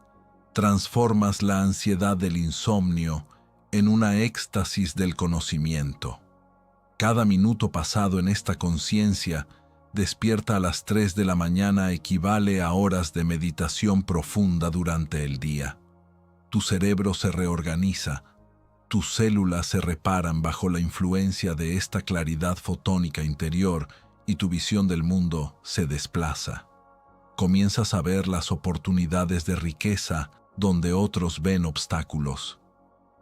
transformas la ansiedad del insomnio en una éxtasis del conocimiento. Cada minuto pasado en esta conciencia despierta a las 3 de la mañana equivale a horas de meditación profunda durante el día. Tu cerebro se reorganiza, tus células se reparan bajo la influencia de esta claridad fotónica interior y tu visión del mundo se desplaza. Comienzas a ver las oportunidades de riqueza donde otros ven obstáculos.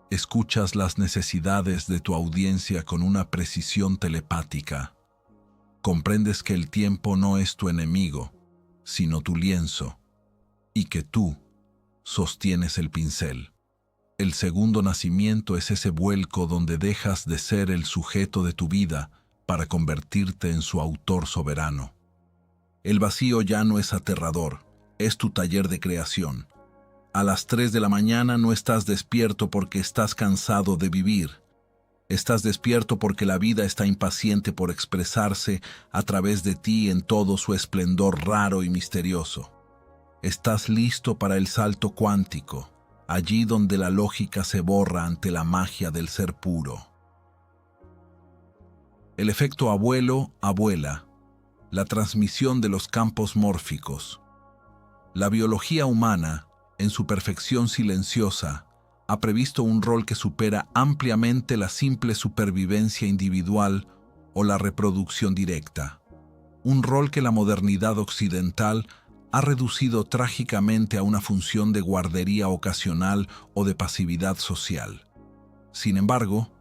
Escuchas las necesidades de tu audiencia con una precisión telepática. Comprendes que el tiempo no es tu enemigo, sino tu lienzo, y que tú sostienes el pincel. El segundo nacimiento es ese vuelco donde dejas de ser el sujeto de tu vida para convertirte en su autor soberano. El vacío ya no es aterrador, es tu taller de creación. A las 3 de la mañana no estás despierto porque estás cansado de vivir. Estás despierto porque la vida está impaciente por expresarse a través de ti en todo su esplendor raro y misterioso. Estás listo para el salto cuántico, allí donde la lógica se borra ante la magia del ser puro. El efecto abuelo-abuela, la transmisión de los campos mórficos. La biología humana, en su perfección silenciosa, ha previsto un rol que supera ampliamente la simple supervivencia individual o la reproducción directa. Un rol que la modernidad occidental ha reducido trágicamente a una función de guardería ocasional o de pasividad social. Sin embargo,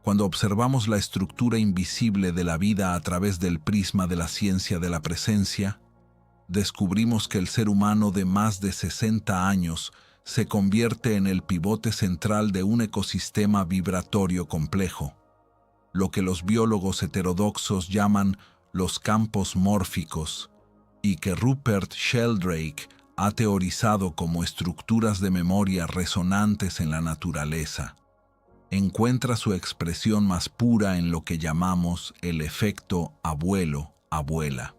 cuando observamos la estructura invisible de la vida a través del prisma de la ciencia de la presencia, descubrimos que el ser humano de más de 60 años se convierte en el pivote central de un ecosistema vibratorio complejo, lo que los biólogos heterodoxos llaman los campos mórficos, y que Rupert Sheldrake ha teorizado como estructuras de memoria resonantes en la naturaleza. Encuentra su expresión más pura en lo que llamamos el efecto abuelo-abuela.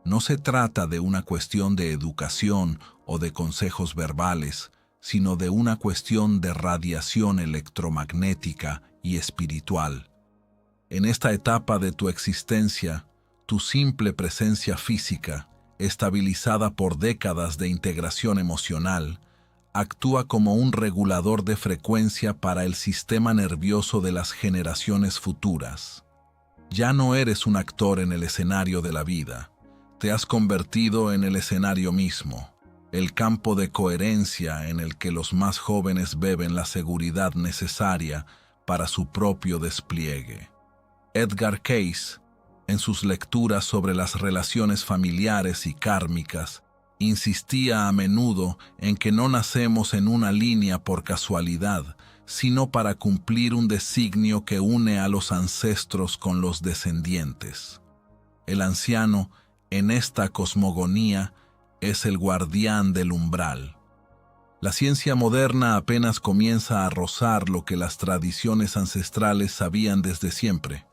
No se trata de una cuestión de educación o de consejos verbales, sino de una cuestión de radiación electromagnética y espiritual. En esta etapa de tu existencia, tu simple presencia física, estabilizada por décadas de integración emocional, actúa como un regulador de frecuencia para el sistema nervioso de las generaciones futuras. Ya no eres un actor en el escenario de la vida. Te has convertido en el escenario mismo, el campo de coherencia en el que los más jóvenes beben la seguridad necesaria para su propio despliegue. Edgar Cayce, en sus lecturas sobre las relaciones familiares y kármicas, insistía a menudo en que no nacemos en una línea por casualidad, sino para cumplir un designio que une a los ancestros con los descendientes. El anciano, en esta cosmogonía, es el guardián del umbral. La ciencia moderna apenas comienza a rozar lo que las tradiciones ancestrales sabían desde siempre.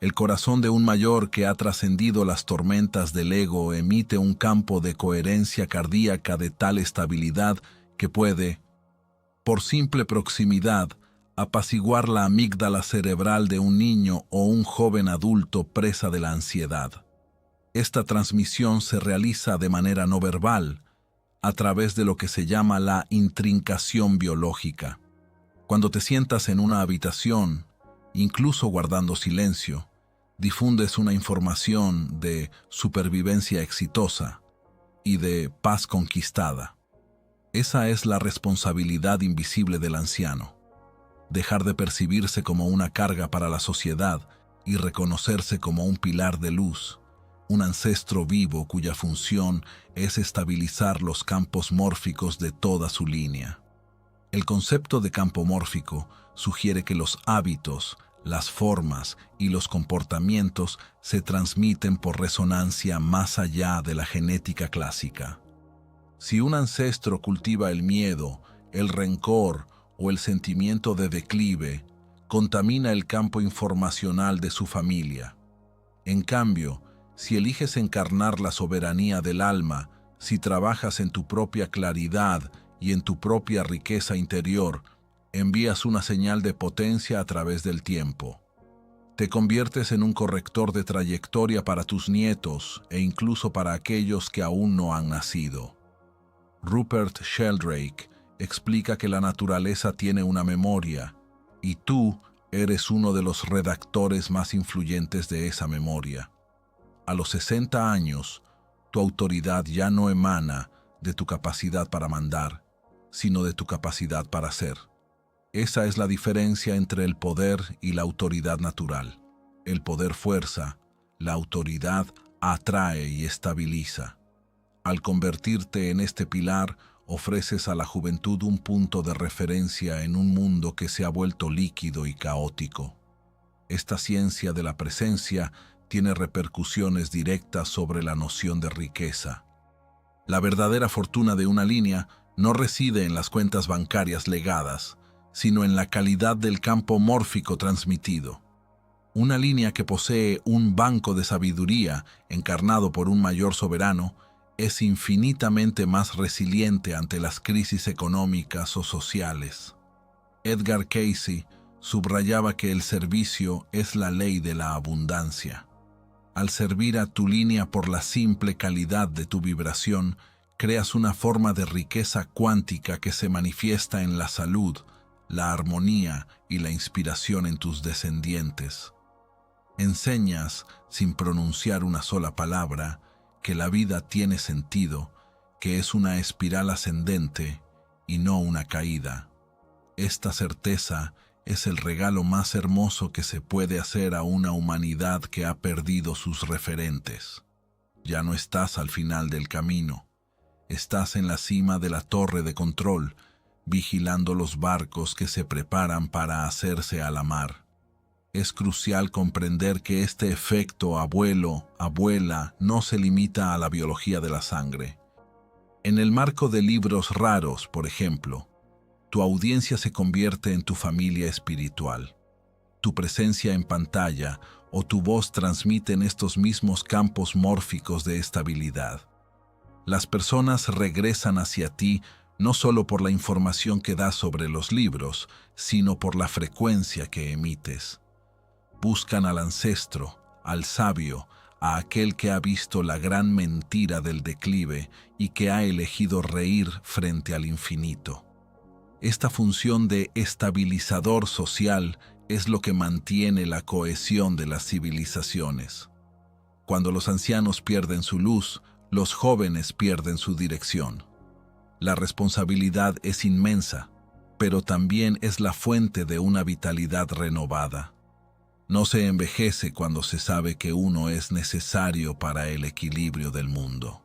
El corazón de un mayor que ha trascendido las tormentas del ego emite un campo de coherencia cardíaca de tal estabilidad que puede, por simple proximidad, apaciguar la amígdala cerebral de un niño o un joven adulto presa de la ansiedad. Esta transmisión se realiza de manera no verbal, a través de lo que se llama la intrincación biológica. Cuando te sientas en una habitación, incluso guardando silencio, difundes una información de supervivencia exitosa y de paz conquistada. Esa es la responsabilidad invisible del anciano. Dejar de percibirse como una carga para la sociedad y reconocerse como un pilar de luz, un ancestro vivo cuya función es estabilizar los campos mórficos de toda su línea. El concepto de campo mórfico sugiere que los hábitos, las formas y los comportamientos se transmiten por resonancia más allá de la genética clásica. Si un ancestro cultiva el miedo, el rencor o el sentimiento de declive, contamina el campo informacional de su familia. En cambio, si eliges encarnar la soberanía del alma, si trabajas en tu propia claridad y en tu propia riqueza interior, envías una señal de potencia a través del tiempo. Te conviertes en un corrector de trayectoria para tus nietos e incluso para aquellos que aún no han nacido. Rupert Sheldrake explica que la naturaleza tiene una memoria y tú eres uno de los redactores más influyentes de esa memoria. A los 60 años, tu autoridad ya no emana de tu capacidad para mandar, sino de tu capacidad para ser. Esa es la diferencia entre el poder y la autoridad natural. El poder fuerza, la autoridad atrae y estabiliza. Al convertirte en este pilar, ofreces a la juventud un punto de referencia en un mundo que se ha vuelto líquido y caótico. Esta ciencia de la presencia tiene repercusiones directas sobre la noción de riqueza. La verdadera fortuna de una línea no reside en las cuentas bancarias legadas, sino en la calidad del campo mórfico transmitido. Una línea que posee un banco de sabiduría encarnado por un mayor soberano es infinitamente más resiliente ante las crisis económicas o sociales. Edgar Cayce subrayaba que el servicio es la ley de la abundancia. Al servir a tu línea por la simple calidad de tu vibración, creas una forma de riqueza cuántica que se manifiesta en la salud, la armonía y la inspiración en tus descendientes. Enseñas, sin pronunciar una sola palabra, que la vida tiene sentido, que es una espiral ascendente y no una caída. Esta certeza es el regalo más hermoso que se puede hacer a una humanidad que ha perdido sus referentes. Ya no estás al final del camino. Estás en la cima de la torre de control, vigilando los barcos que se preparan para hacerse a la mar. Es crucial comprender que este efecto abuelo-abuela no se limita a la biología de la sangre. En el marco de libros raros, por ejemplo, tu audiencia se convierte en tu familia espiritual. Tu presencia en pantalla o tu voz transmiten estos mismos campos mórficos de estabilidad. Las personas regresan hacia ti no solo por la información que das sobre los libros, sino por la frecuencia que emites. Buscan al ancestro, al sabio, a aquel que ha visto la gran mentira del declive y que ha elegido reír frente al infinito. Esta función de estabilizador social es lo que mantiene la cohesión de las civilizaciones. Cuando los ancianos pierden su luz, los jóvenes pierden su dirección. La responsabilidad es inmensa, pero también es la fuente de una vitalidad renovada. No se envejece cuando se sabe que uno es necesario para el equilibrio del mundo.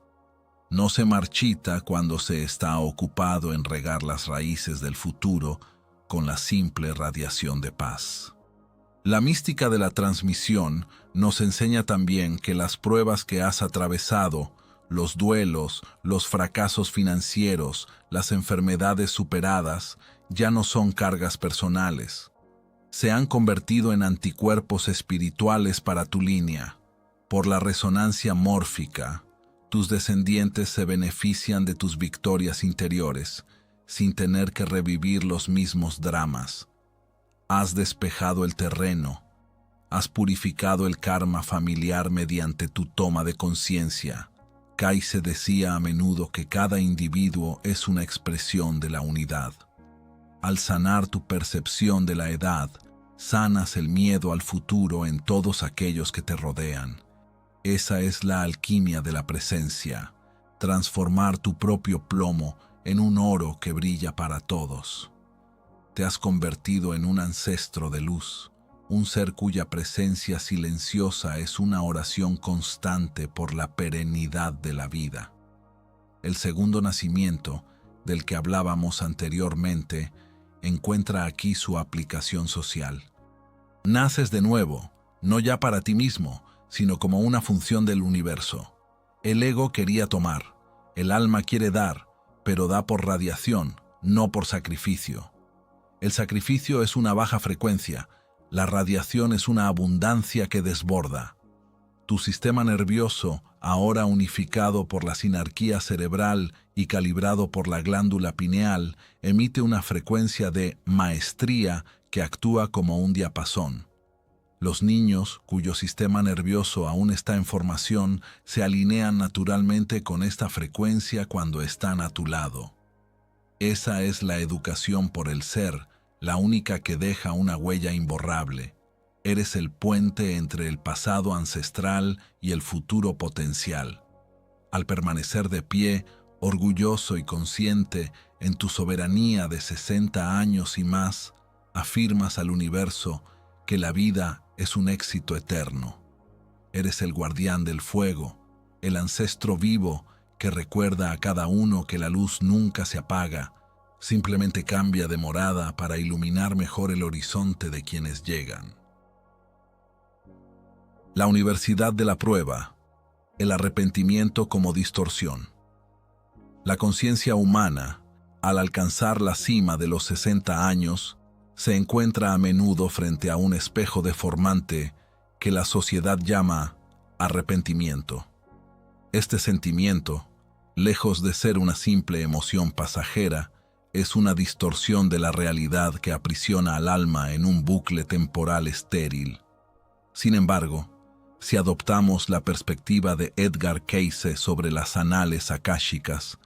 No se marchita cuando se está ocupado en regar las raíces del futuro con la simple radiación de paz. La mística de la transmisión nos enseña también que las pruebas que has atravesado, los duelos, los fracasos financieros, las enfermedades superadas, ya no son cargas personales. Se han convertido en anticuerpos espirituales para tu línea. Por la resonancia mórfica, tus descendientes se benefician de tus victorias interiores, sin tener que revivir los mismos dramas. Has despejado el terreno, has purificado el karma familiar mediante tu toma de conciencia. Cayce decía a menudo que cada individuo es una expresión de la unidad. Al sanar tu percepción de la edad, sanas el miedo al futuro en todos aquellos que te rodean. Esa es la alquimia de la presencia, transformar tu propio plomo en un oro que brilla para todos. Te has convertido en un ancestro de luz, un ser cuya presencia silenciosa es una oración constante por la perennidad de la vida. El segundo nacimiento, del que hablábamos anteriormente, encuentra aquí su aplicación social. Naces de nuevo, no ya para ti mismo, sino como una función del universo. El ego quería tomar, el alma quiere dar, pero da por radiación, no por sacrificio. El sacrificio es una baja frecuencia, la radiación es una abundancia que desborda. Tu sistema nervioso, ahora unificado por la sinarquía cerebral y calibrado por la glándula pineal, emite una frecuencia de maestría que actúa como un diapasón. Los niños, cuyo sistema nervioso aún está en formación, se alinean naturalmente con esta frecuencia cuando están a tu lado. Esa es la educación por el ser, la única que deja una huella imborrable. Eres el puente entre el pasado ancestral y el futuro potencial. Al permanecer de pie, orgulloso y consciente en tu soberanía de 60 años y más, afirmas al universo que la vida es un éxito eterno. Eres el guardián del fuego, el ancestro vivo que recuerda a cada uno que la luz nunca se apaga, simplemente cambia de morada para iluminar mejor el horizonte de quienes llegan. La universidad de la prueba, el arrepentimiento como distorsión. La conciencia humana, Al alcanzar la cima de los 60 años, se encuentra a menudo frente a un espejo deformante que la sociedad llama arrepentimiento. Este sentimiento, lejos de ser una simple emoción pasajera, es una distorsión de la realidad que aprisiona al alma en un bucle temporal estéril. Sin embargo, si adoptamos la perspectiva de Edgar Cayce sobre las anales akáshicas,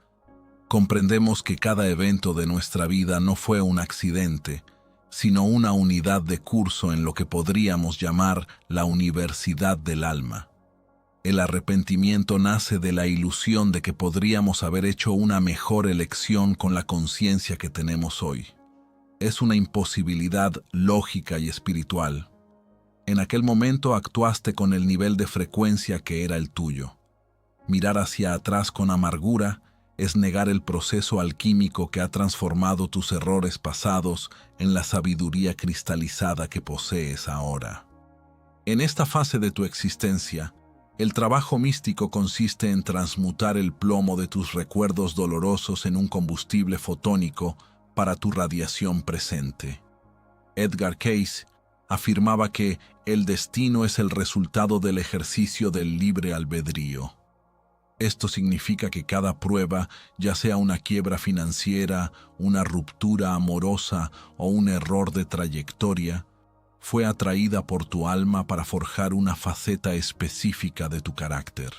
comprendemos que cada evento de nuestra vida no fue un accidente, sino una unidad de curso en lo que podríamos llamar la universidad del alma. El arrepentimiento nace de la ilusión de que podríamos haber hecho una mejor elección con la conciencia que tenemos hoy. Es una imposibilidad lógica y espiritual. En aquel momento actuaste con el nivel de frecuencia que era el tuyo. Mirar hacia atrás con amargura es negar el proceso alquímico que ha transformado tus errores pasados en la sabiduría cristalizada que posees ahora. En esta fase de tu existencia, el trabajo místico consiste en transmutar el plomo de tus recuerdos dolorosos en un combustible fotónico para tu radiación presente. Edgar Cayce afirmaba que el destino es el resultado del ejercicio del libre albedrío. Esto significa que cada prueba, ya sea una quiebra financiera, una ruptura amorosa o un error de trayectoria, fue atraída por tu alma para forjar una faceta específica de tu carácter.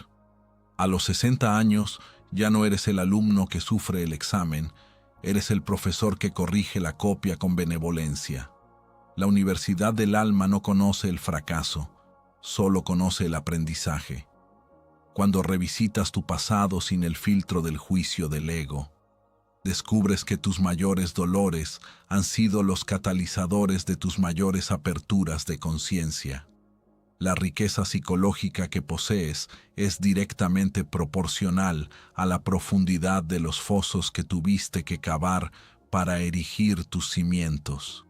A los 60 años ya no eres el alumno que sufre el examen, eres el profesor que corrige la copia con benevolencia. La universidad del alma no conoce el fracaso, solo conoce el aprendizaje. Cuando revisitas tu pasado sin el filtro del juicio del ego, descubres que tus mayores dolores han sido los catalizadores de tus mayores aperturas de conciencia. La riqueza psicológica que posees es directamente proporcional a la profundidad de los fosos que tuviste que cavar para erigir tus cimientos.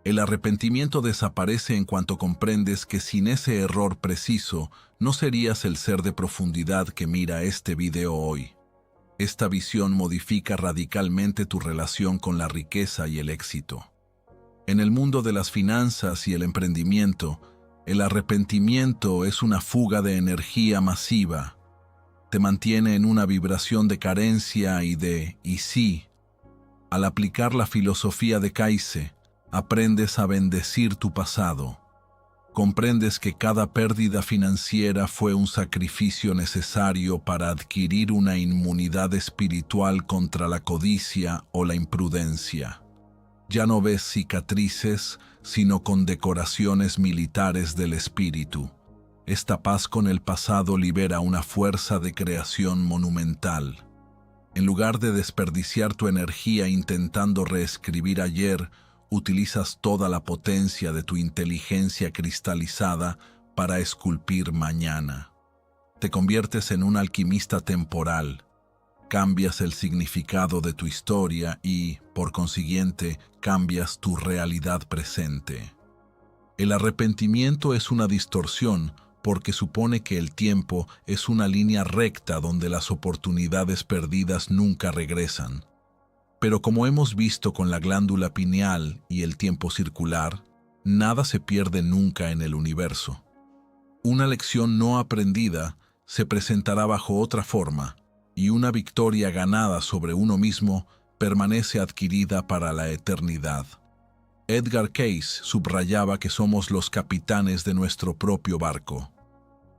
El arrepentimiento desaparece en cuanto comprendes que sin ese error preciso no serías el ser de profundidad que mira este video hoy. Esta visión modifica radicalmente tu relación con la riqueza y el éxito. En el mundo de las finanzas y el emprendimiento, el arrepentimiento es una fuga de energía masiva. Te mantiene en una vibración de carencia y de «y sí». Al aplicar la filosofía de Cayce, aprendes a bendecir tu pasado. Comprendes que cada pérdida financiera fue un sacrificio necesario para adquirir una inmunidad espiritual contra la codicia o la imprudencia. Ya no ves cicatrices, sino condecoraciones militares del espíritu. Esta paz con el pasado libera una fuerza de creación monumental. En lugar de desperdiciar tu energía intentando reescribir ayer, utilizas toda la potencia de tu inteligencia cristalizada para esculpir mañana. Te conviertes en un alquimista temporal, cambias el significado de tu historia y, por consiguiente, cambias tu realidad presente. El arrepentimiento es una distorsión porque supone que el tiempo es una línea recta donde las oportunidades perdidas nunca regresan. Pero como hemos visto con la glándula pineal y el tiempo circular, nada se pierde nunca en el universo. Una lección no aprendida se presentará bajo otra forma, y una victoria ganada sobre uno mismo permanece adquirida para la eternidad. Edgar Cayce subrayaba que somos los capitanes de nuestro propio barco.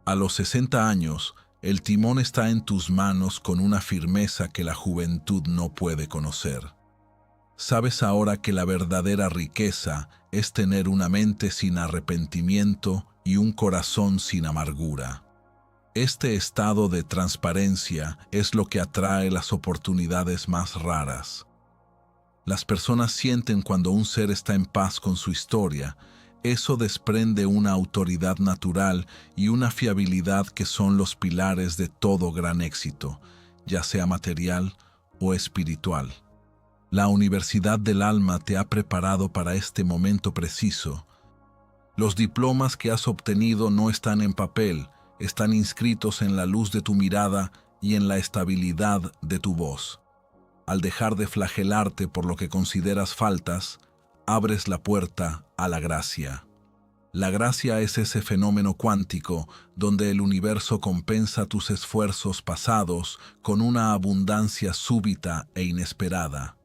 A los 60 años, el timón está en tus manos con una firmeza que la juventud no puede conocer. Sabes ahora que la verdadera riqueza es tener una mente sin arrepentimiento y un corazón sin amargura. Este estado de transparencia es lo que atrae las oportunidades más raras. Las personas sienten cuando un ser está en paz con su historia. Eso desprende una autoridad natural y una fiabilidad que son los pilares de todo gran éxito, ya sea material o espiritual. La Universidad del Alma te ha preparado para este momento preciso. Los diplomas que has obtenido no están en papel, están inscritos en la luz de tu mirada y en la estabilidad de tu voz. Al dejar de flagelarte por lo que consideras faltas, abres la puerta a la gracia. La gracia es ese fenómeno cuántico donde el universo compensa tus esfuerzos pasados con una abundancia súbita e inesperada.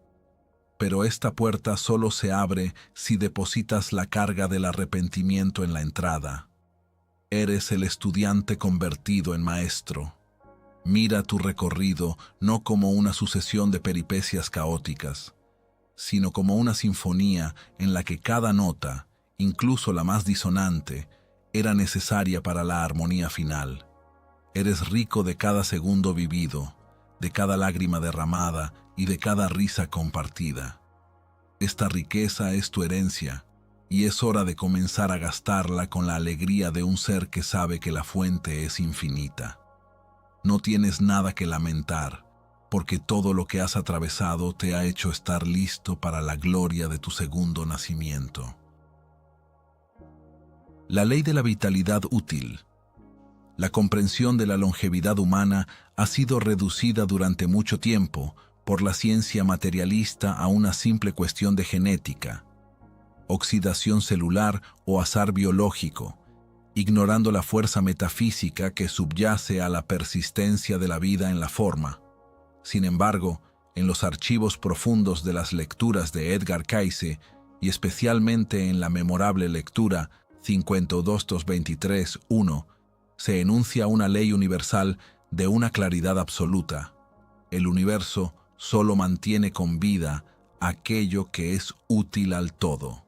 Pero esta puerta solo se abre si depositas la carga del arrepentimiento en la entrada. Eres el estudiante convertido en maestro. Mira tu recorrido no como una sucesión de peripecias caóticas, sino como una sinfonía en la que cada nota, incluso la más disonante, era necesaria para la armonía final. Eres rico de cada segundo vivido, de cada lágrima derramada y de cada risa compartida. Esta riqueza es tu herencia, y es hora de comenzar a gastarla con la alegría de un ser que sabe que la fuente es infinita. No tienes nada que lamentar, porque todo lo que has atravesado te ha hecho estar listo para la gloria de tu segundo nacimiento. La ley de la vitalidad útil. La comprensión de la longevidad humana ha sido reducida durante mucho tiempo por la ciencia materialista a una simple cuestión de genética, oxidación celular o azar biológico, ignorando la fuerza metafísica que subyace a la persistencia de la vida en la forma. Sin embargo, en los archivos profundos de las lecturas de Edgar Cayce, y especialmente en la memorable lectura 52.223.1, se enuncia una ley universal de una claridad absoluta. El universo solo mantiene con vida aquello que es útil al todo.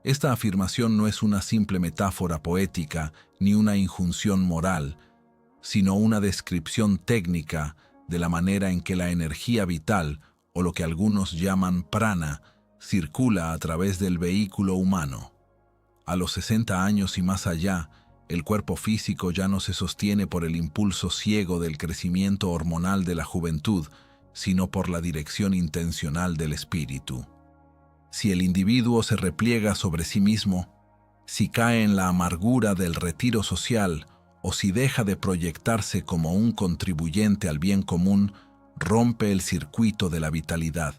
Esta afirmación no es una simple metáfora poética ni una injunción moral, sino una descripción técnica de la manera en que la energía vital, o lo que algunos llaman prana, circula a través del vehículo humano. A los 60 años y más allá, el cuerpo físico ya no se sostiene por el impulso ciego del crecimiento hormonal de la juventud, sino por la dirección intencional del espíritu. Si el individuo se repliega sobre sí mismo, si cae en la amargura del retiro social o si deja de proyectarse como un contribuyente al bien común, rompe el circuito de la vitalidad.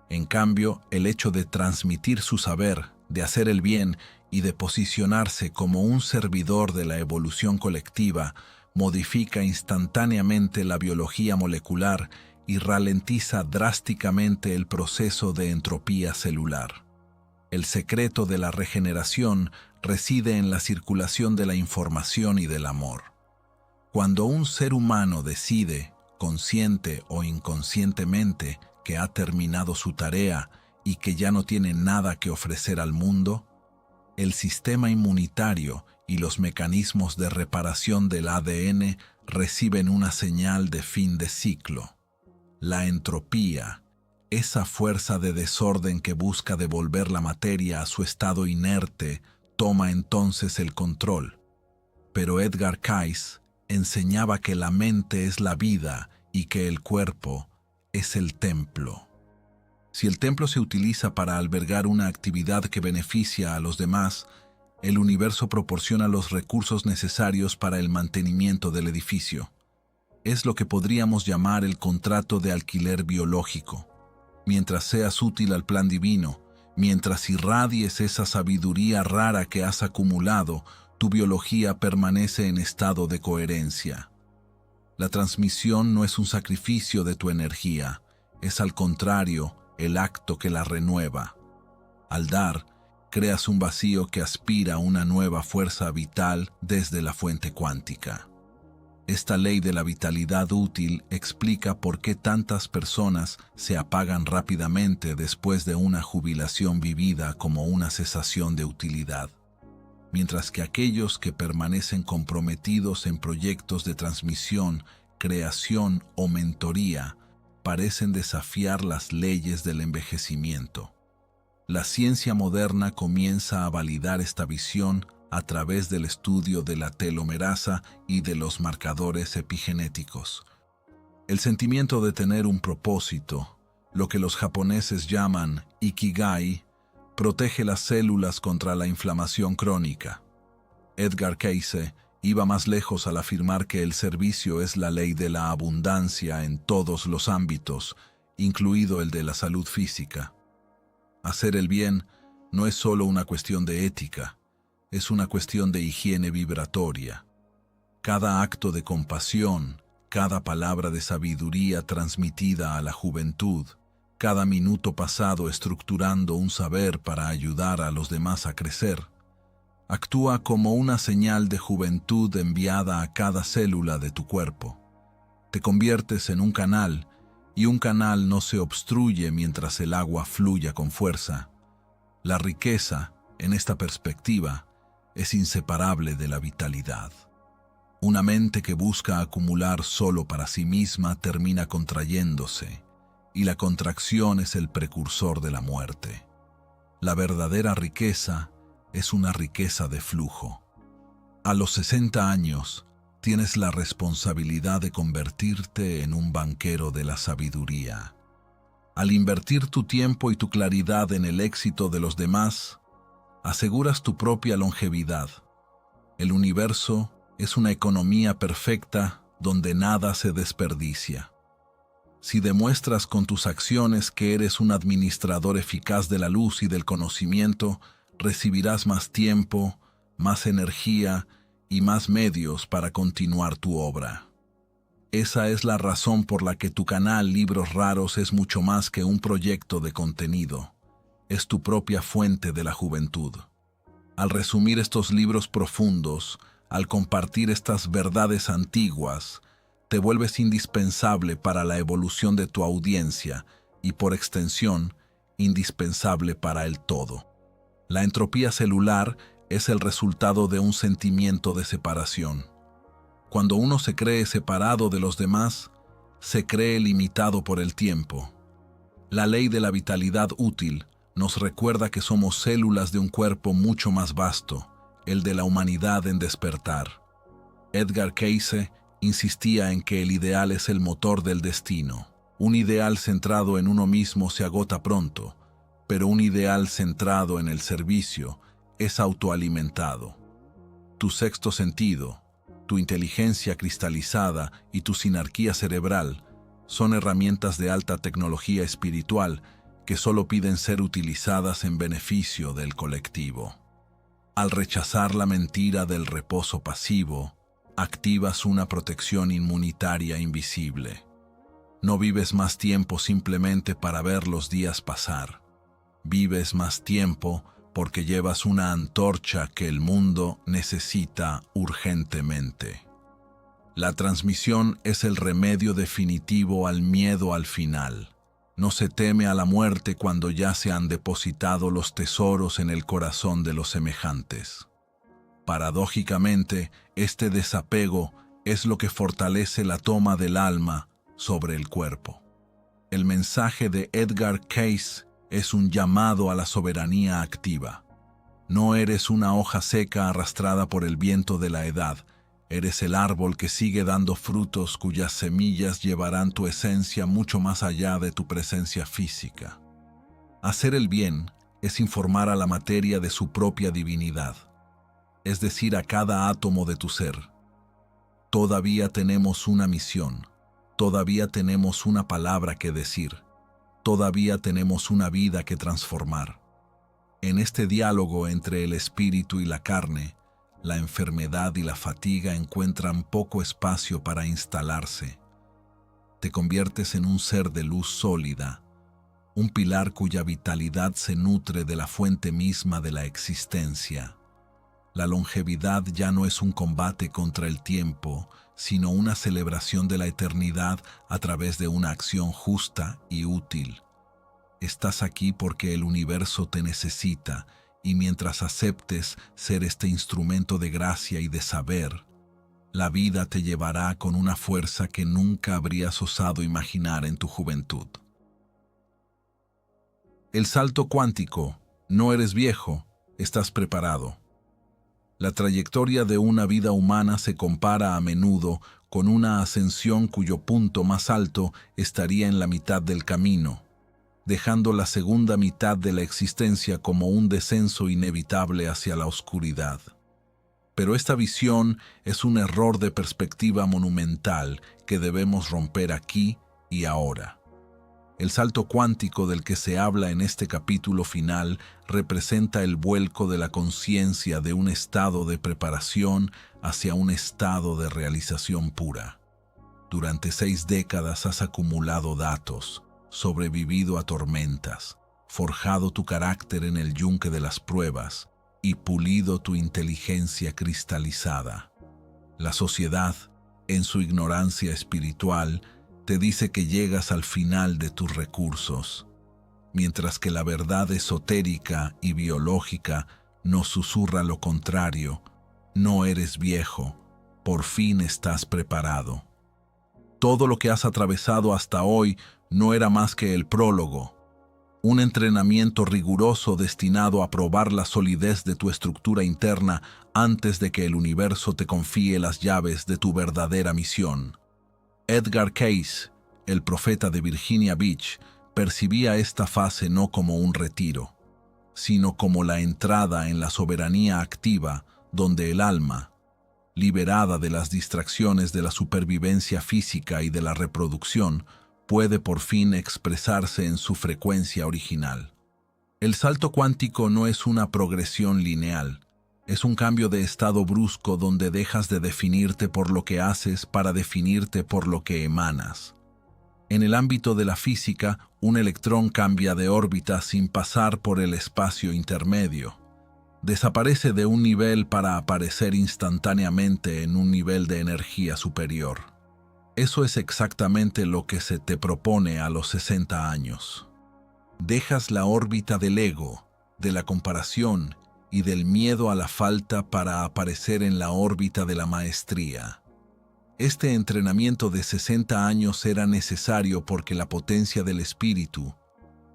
En cambio, el hecho de transmitir su saber, de hacer el bien y de posicionarse como un servidor de la evolución colectiva, modifica instantáneamente la biología molecular y ralentiza drásticamente el proceso de entropía celular. El secreto de la regeneración reside en la circulación de la información y del amor. Cuando un ser humano decide, consciente o inconscientemente, que ha terminado su tarea y que ya no tiene nada que ofrecer al mundo, el sistema inmunitario y los mecanismos de reparación del ADN reciben una señal de fin de ciclo. La entropía, esa fuerza de desorden que busca devolver la materia a su estado inerte, toma entonces el control. Pero Edgar Cayce enseñaba que la mente es la vida y que el cuerpo es el templo. Si el templo se utiliza para albergar una actividad que beneficia a los demás, el universo proporciona los recursos necesarios para el mantenimiento del edificio. Es lo que podríamos llamar el contrato de alquiler biológico. Mientras seas útil al plan divino, mientras irradies esa sabiduría rara que has acumulado, tu biología permanece en estado de coherencia. La transmisión no es un sacrificio de tu energía, es al contrario el acto que la renueva. Al dar, creas un vacío que aspira a una nueva fuerza vital desde la fuente cuántica. Esta ley de la vitalidad útil explica por qué tantas personas se apagan rápidamente después de una jubilación vivida como una cesación de utilidad, mientras que aquellos que permanecen comprometidos en proyectos de transmisión, creación o mentoría parecen desafiar las leyes del envejecimiento. La ciencia moderna comienza a validar esta visión a través del estudio de la telomerasa y de los marcadores epigenéticos. El sentimiento de tener un propósito, lo que los japoneses llaman ikigai, protege las células contra la inflamación crónica. Edgar Cayce iba más lejos al afirmar que el servicio es la ley de la abundancia en todos los ámbitos, incluido el de la salud física. Hacer el bien no es solo una cuestión de ética, es una cuestión de higiene vibratoria. Cada acto de compasión, cada palabra de sabiduría transmitida a la juventud, cada minuto pasado estructurando un saber para ayudar a los demás a crecer, actúa como una señal de juventud enviada a cada célula de tu cuerpo. Te conviertes en un canal, y un canal no se obstruye mientras el agua fluya con fuerza. La riqueza, en esta perspectiva, es inseparable de la vitalidad. Una mente que busca acumular solo para sí misma termina contrayéndose, y la contracción es el precursor de la muerte. La verdadera riqueza es una riqueza de flujo. A los 60 años, tienes la responsabilidad de convertirte en un banquero de la sabiduría. Al invertir tu tiempo y tu claridad en el éxito de los demás, aseguras tu propia longevidad. El universo es una economía perfecta donde nada se desperdicia. Si demuestras con tus acciones que eres un administrador eficaz de la luz y del conocimiento, recibirás más tiempo, más energía y más medios para continuar tu obra. Esa es la razón por la que tu canal Libros Raros es mucho más que un proyecto de contenido. Es tu propia fuente de la juventud. Al resumir estos libros profundos, al compartir estas verdades antiguas, te vuelves indispensable para la evolución de tu audiencia y, por extensión, indispensable para el todo. La entropía celular es el resultado de un sentimiento de separación. Cuando uno se cree separado de los demás, se cree limitado por el tiempo. La ley de la vitalidad útil nos recuerda que somos células de un cuerpo mucho más vasto, el de la humanidad en despertar. Edgar Cayce insistía en que el ideal es el motor del destino. Un ideal centrado en uno mismo se agota pronto, pero un ideal centrado en el servicio es autoalimentado. Tu sexto sentido, tu inteligencia cristalizada y tu sinarquía cerebral son herramientas de alta tecnología espiritual que solo piden ser utilizadas en beneficio del colectivo. Al rechazar la mentira del reposo pasivo, activas una protección inmunitaria invisible. No vives más tiempo simplemente para ver los días pasar. Vives más tiempo porque llevas una antorcha que el mundo necesita urgentemente. La transmisión es el remedio definitivo al miedo al final. No se teme a la muerte cuando ya se han depositado los tesoros en el corazón de los semejantes. Paradójicamente, este desapego es lo que fortalece la toma del alma sobre el cuerpo. El mensaje de Edgar Cayce es un llamado a la soberanía activa. No eres una hoja seca arrastrada por el viento de la edad, eres el árbol que sigue dando frutos cuyas semillas llevarán tu esencia mucho más allá de tu presencia física. Hacer el bien es informar a la materia de su propia divinidad, es decir, a cada átomo de tu ser. Todavía tenemos una misión, todavía tenemos una palabra que decir, todavía tenemos una vida que transformar. En este diálogo entre el espíritu y la carne, la enfermedad y la fatiga encuentran poco espacio para instalarse. Te conviertes en un ser de luz sólida, un pilar cuya vitalidad se nutre de la fuente misma de la existencia. La longevidad ya no es un combate contra el tiempo, sino una celebración de la eternidad a través de una acción justa y útil. Estás aquí porque el universo te necesita, y mientras aceptes ser este instrumento de gracia y de saber, la vida te llevará con una fuerza que nunca habrías osado imaginar en tu juventud. El salto cuántico. No eres viejo, estás preparado. La trayectoria de una vida humana se compara a menudo con una ascensión cuyo punto más alto estaría en la mitad del camino, dejando la segunda mitad de la existencia como un descenso inevitable hacia la oscuridad. Pero esta visión es un error de perspectiva monumental que debemos romper aquí y ahora. El salto cuántico del que se habla en este capítulo final representa el vuelco de la conciencia de un estado de preparación hacia un estado de realización pura. Durante 6 décadas has acumulado datos, sobrevivido a tormentas, forjado tu carácter en el yunque de las pruebas y pulido tu inteligencia cristalizada. La sociedad, en su ignorancia espiritual, te dice que llegas al final de tus recursos, mientras que la verdad esotérica y biológica nos susurra lo contrario. No eres viejo, por fin estás preparado. Todo lo que has atravesado hasta hoy no era más que el prólogo, un entrenamiento riguroso destinado a probar la solidez de tu estructura interna antes de que el universo te confíe las llaves de tu verdadera misión. Edgar Cayce, el profeta de Virginia Beach, percibía esta fase no como un retiro, sino como la entrada en la soberanía activa donde el alma, liberada de las distracciones de la supervivencia física y de la reproducción, puede por fin expresarse en su frecuencia original. El salto cuántico no es una progresión lineal, es un cambio de estado brusco donde dejas de definirte por lo que haces para definirte por lo que emanas. En el ámbito de la física, un electrón cambia de órbita sin pasar por el espacio intermedio. Desaparece de un nivel para aparecer instantáneamente en un nivel de energía superior. Eso es exactamente lo que se te propone a los 60 años. Dejas la órbita del ego, de la comparación y del miedo a la falta para aparecer en la órbita de la maestría. Este entrenamiento de 60 años era necesario porque la potencia del espíritu,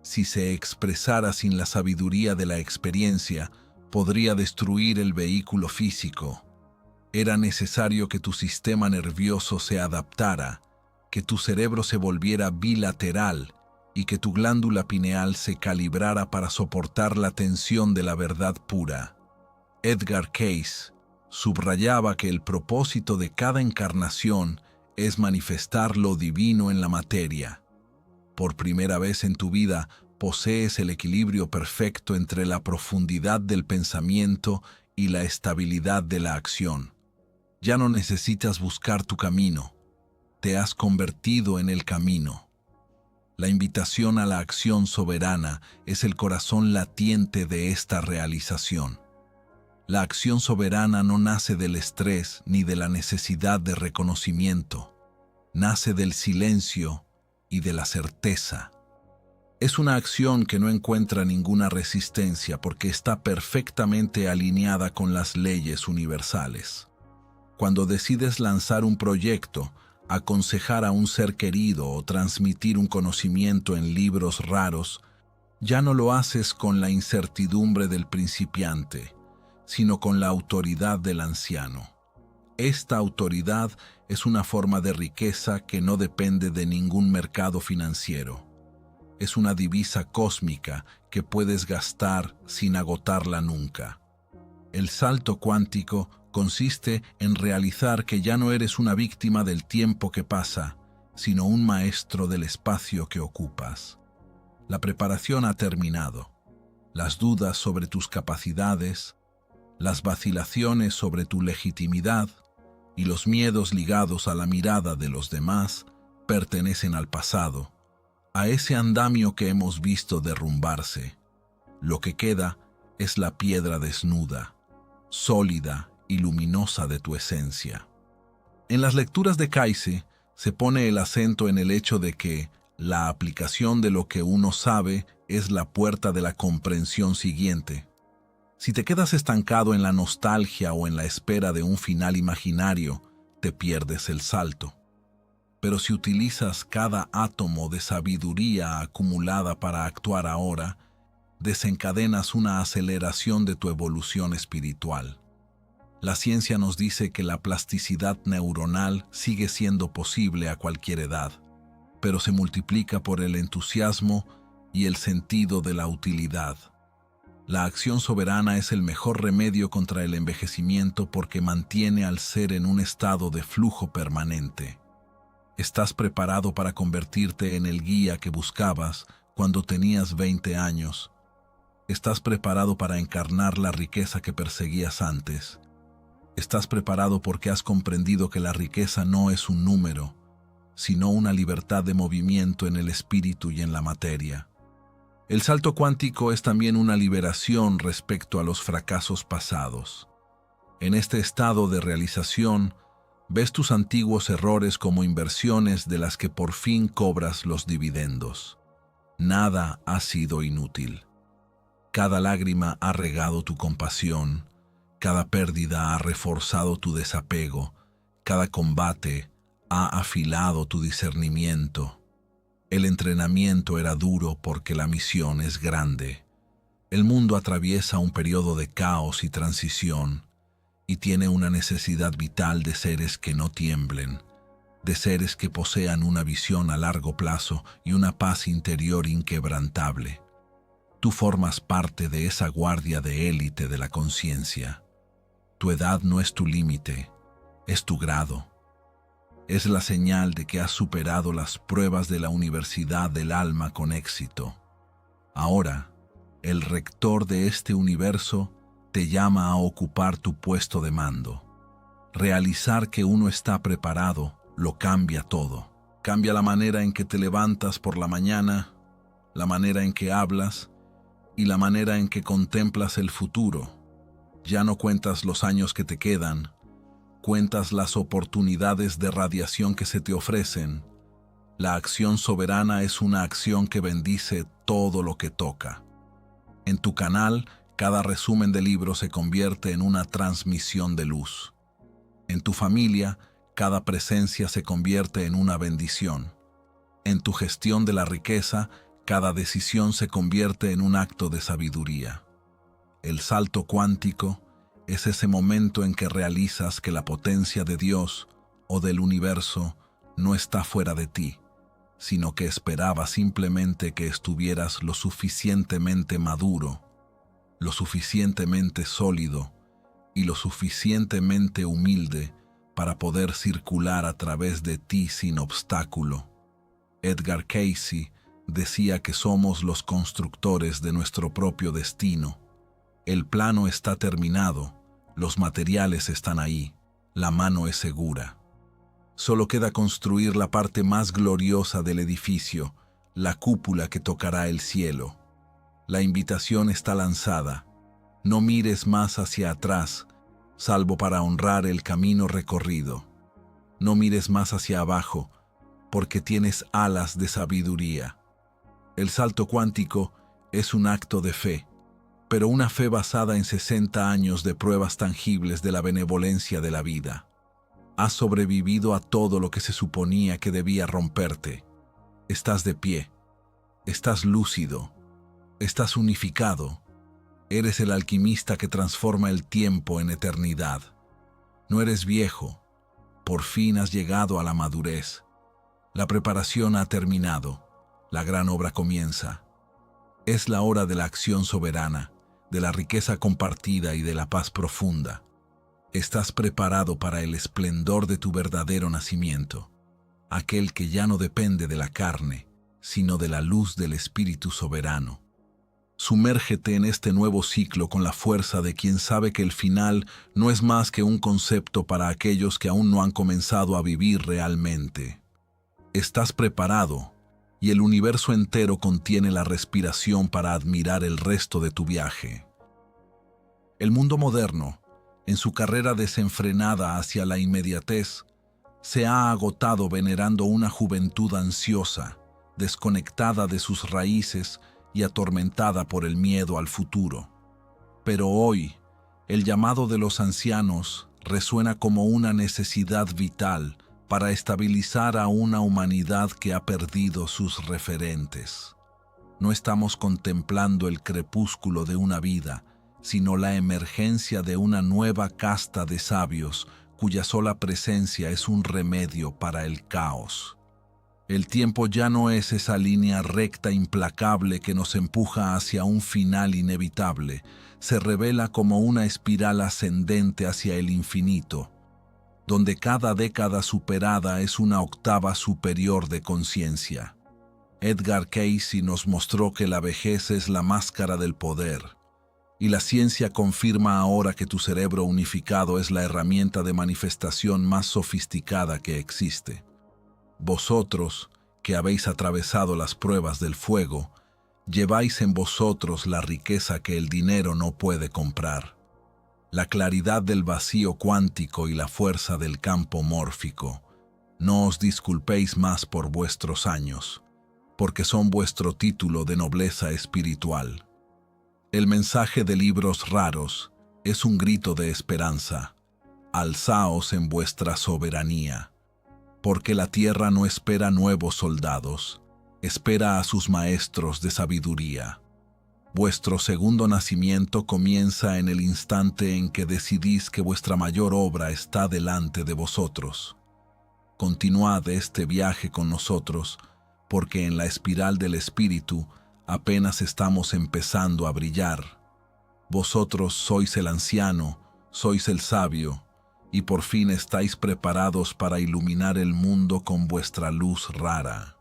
si se expresara sin la sabiduría de la experiencia, podría destruir el vehículo físico. Era necesario que tu sistema nervioso se adaptara, que tu cerebro se volviera bilateral y que tu glándula pineal se calibrara para soportar la tensión de la verdad pura. Edgar Cayce subrayaba que el propósito de cada encarnación es manifestar lo divino en la materia. Por primera vez en tu vida, posees el equilibrio perfecto entre la profundidad del pensamiento y la estabilidad de la acción. Ya no necesitas buscar tu camino, te has convertido en el camino. La invitación a la acción soberana es el corazón latiente de esta realización. La acción soberana no nace del estrés ni de la necesidad de reconocimiento, nace del silencio y de la certeza. Es una acción que no encuentra ninguna resistencia porque está perfectamente alineada con las leyes universales. Cuando decides lanzar un proyecto, aconsejar a un ser querido o transmitir un conocimiento en libros raros, ya no lo haces con la incertidumbre del principiante, sino con la autoridad del anciano. Esta autoridad es una forma de riqueza que no depende de ningún mercado financiero. Es una divisa cósmica que puedes gastar sin agotarla nunca. El salto cuántico consiste en realizar que ya no eres una víctima del tiempo que pasa, sino un maestro del espacio que ocupas. La preparación ha terminado. Las dudas sobre tus capacidades, las vacilaciones sobre tu legitimidad y los miedos ligados a la mirada de los demás pertenecen al pasado, a ese andamio que hemos visto derrumbarse. Lo que queda es la piedra desnuda, sólida y luminosa de tu esencia. En las lecturas de Cayce se pone el acento en el hecho de que la aplicación de lo que uno sabe es la puerta de la comprensión siguiente. Si te quedas estancado en la nostalgia o en la espera de un final imaginario, te pierdes el salto. Pero si utilizas cada átomo de sabiduría acumulada para actuar ahora, desencadenas una aceleración de tu evolución espiritual. La ciencia nos dice que la plasticidad neuronal sigue siendo posible a cualquier edad, pero se multiplica por el entusiasmo y el sentido de la utilidad. La acción soberana es el mejor remedio contra el envejecimiento porque mantiene al ser en un estado de flujo permanente. ¿Estás preparado para convertirte en el guía que buscabas cuando tenías 20 años? ¿Estás preparado para encarnar la riqueza que perseguías antes? ¿Estás preparado porque has comprendido que la riqueza no es un número, sino una libertad de movimiento en el espíritu y en la materia? El salto cuántico es también una liberación respecto a los fracasos pasados. En este estado de realización, ves tus antiguos errores como inversiones de las que por fin cobras los dividendos. Nada ha sido inútil. Cada lágrima ha regado tu compasión, cada pérdida ha reforzado tu desapego, cada combate ha afilado tu discernimiento. El entrenamiento era duro porque la misión es grande. El mundo atraviesa un periodo de caos y transición, y tiene una necesidad vital de seres que no tiemblen, de seres que posean una visión a largo plazo y una paz interior inquebrantable. Tú formas parte de esa guardia de élite de la conciencia. Tu edad no es tu límite, es tu grado. Es la señal de que has superado las pruebas de la Universidad del Alma con éxito. Ahora, el rector de este universo te llama a ocupar tu puesto de mando. Realizar que uno está preparado lo cambia todo. Cambia la manera en que te levantas por la mañana, la manera en que hablas y la manera en que contemplas el futuro. Ya no cuentas los años que te quedan, cuentas las oportunidades de radiación que se te ofrecen. La acción soberana es una acción que bendice todo lo que toca. En tu canal, cada resumen de libro se convierte en una transmisión de luz. En tu familia, cada presencia se convierte en una bendición. En tu gestión de la riqueza, cada decisión se convierte en un acto de sabiduría. El salto cuántico es ese momento en que realizas que la potencia de Dios o del universo no está fuera de ti, sino que esperaba simplemente que estuvieras lo suficientemente maduro, lo suficientemente sólido y lo suficientemente humilde para poder circular a través de ti sin obstáculo. Edgar Cayce decía que somos los constructores de nuestro propio destino. El plano está terminado, los materiales están ahí, la mano es segura. Solo queda construir la parte más gloriosa del edificio, la cúpula que tocará el cielo. La invitación está lanzada. No mires más hacia atrás, salvo para honrar el camino recorrido. No mires más hacia abajo, porque tienes alas de sabiduría. El salto cuántico es un acto de fe, pero una fe basada en 60 años de pruebas tangibles de la benevolencia de la vida. Has sobrevivido a todo lo que se suponía que debía romperte. Estás de pie, estás lúcido, estás unificado. Eres el alquimista que transforma el tiempo en eternidad. No eres viejo, por fin has llegado a la madurez. La preparación ha terminado, la gran obra comienza. Es la hora de la acción soberana, de la riqueza compartida y de la paz profunda. Estás preparado para el esplendor de tu verdadero nacimiento, aquel que ya no depende de la carne, sino de la luz del Espíritu soberano. Sumérgete en este nuevo ciclo con la fuerza de quien sabe que el final no es más que un concepto para aquellos que aún no han comenzado a vivir realmente. Estás preparado, y el universo entero contiene la respiración para admirar el resto de tu viaje. El mundo moderno, en su carrera desenfrenada hacia la inmediatez, se ha agotado venerando una juventud ansiosa, desconectada de sus raíces y atormentada por el miedo al futuro. Pero hoy, el llamado de los ancianos resuena como una necesidad vital para estabilizar a una humanidad que ha perdido sus referentes. No estamos contemplando el crepúsculo de una vida, sino la emergencia de una nueva casta de sabios cuya sola presencia es un remedio para el caos. El tiempo ya no es esa línea recta implacable que nos empuja hacia un final inevitable, se revela como una espiral ascendente hacia el infinito. donde cada década superada es una octava superior de conciencia. Edgar Cayce nos mostró que la vejez es la máscara del poder, y la ciencia confirma ahora que tu cerebro unificado es la herramienta de manifestación más sofisticada que existe. Vosotros, que habéis atravesado las pruebas del fuego, lleváis en vosotros la riqueza que el dinero no puede comprar, la claridad del vacío cuántico y la fuerza del campo mórfico. No os disculpéis más por vuestros años, porque son vuestro título de nobleza espiritual. El mensaje de Libros Raros es un grito de esperanza. Alzaos en vuestra soberanía, porque la tierra no espera nuevos soldados, espera a sus maestros de sabiduría. Vuestro segundo nacimiento comienza en el instante en que decidís que vuestra mayor obra está delante de vosotros. Continuad este viaje con nosotros, porque en la espiral del espíritu apenas estamos empezando a brillar. Vosotros sois el anciano, sois el sabio, y por fin estáis preparados para iluminar el mundo con vuestra luz rara.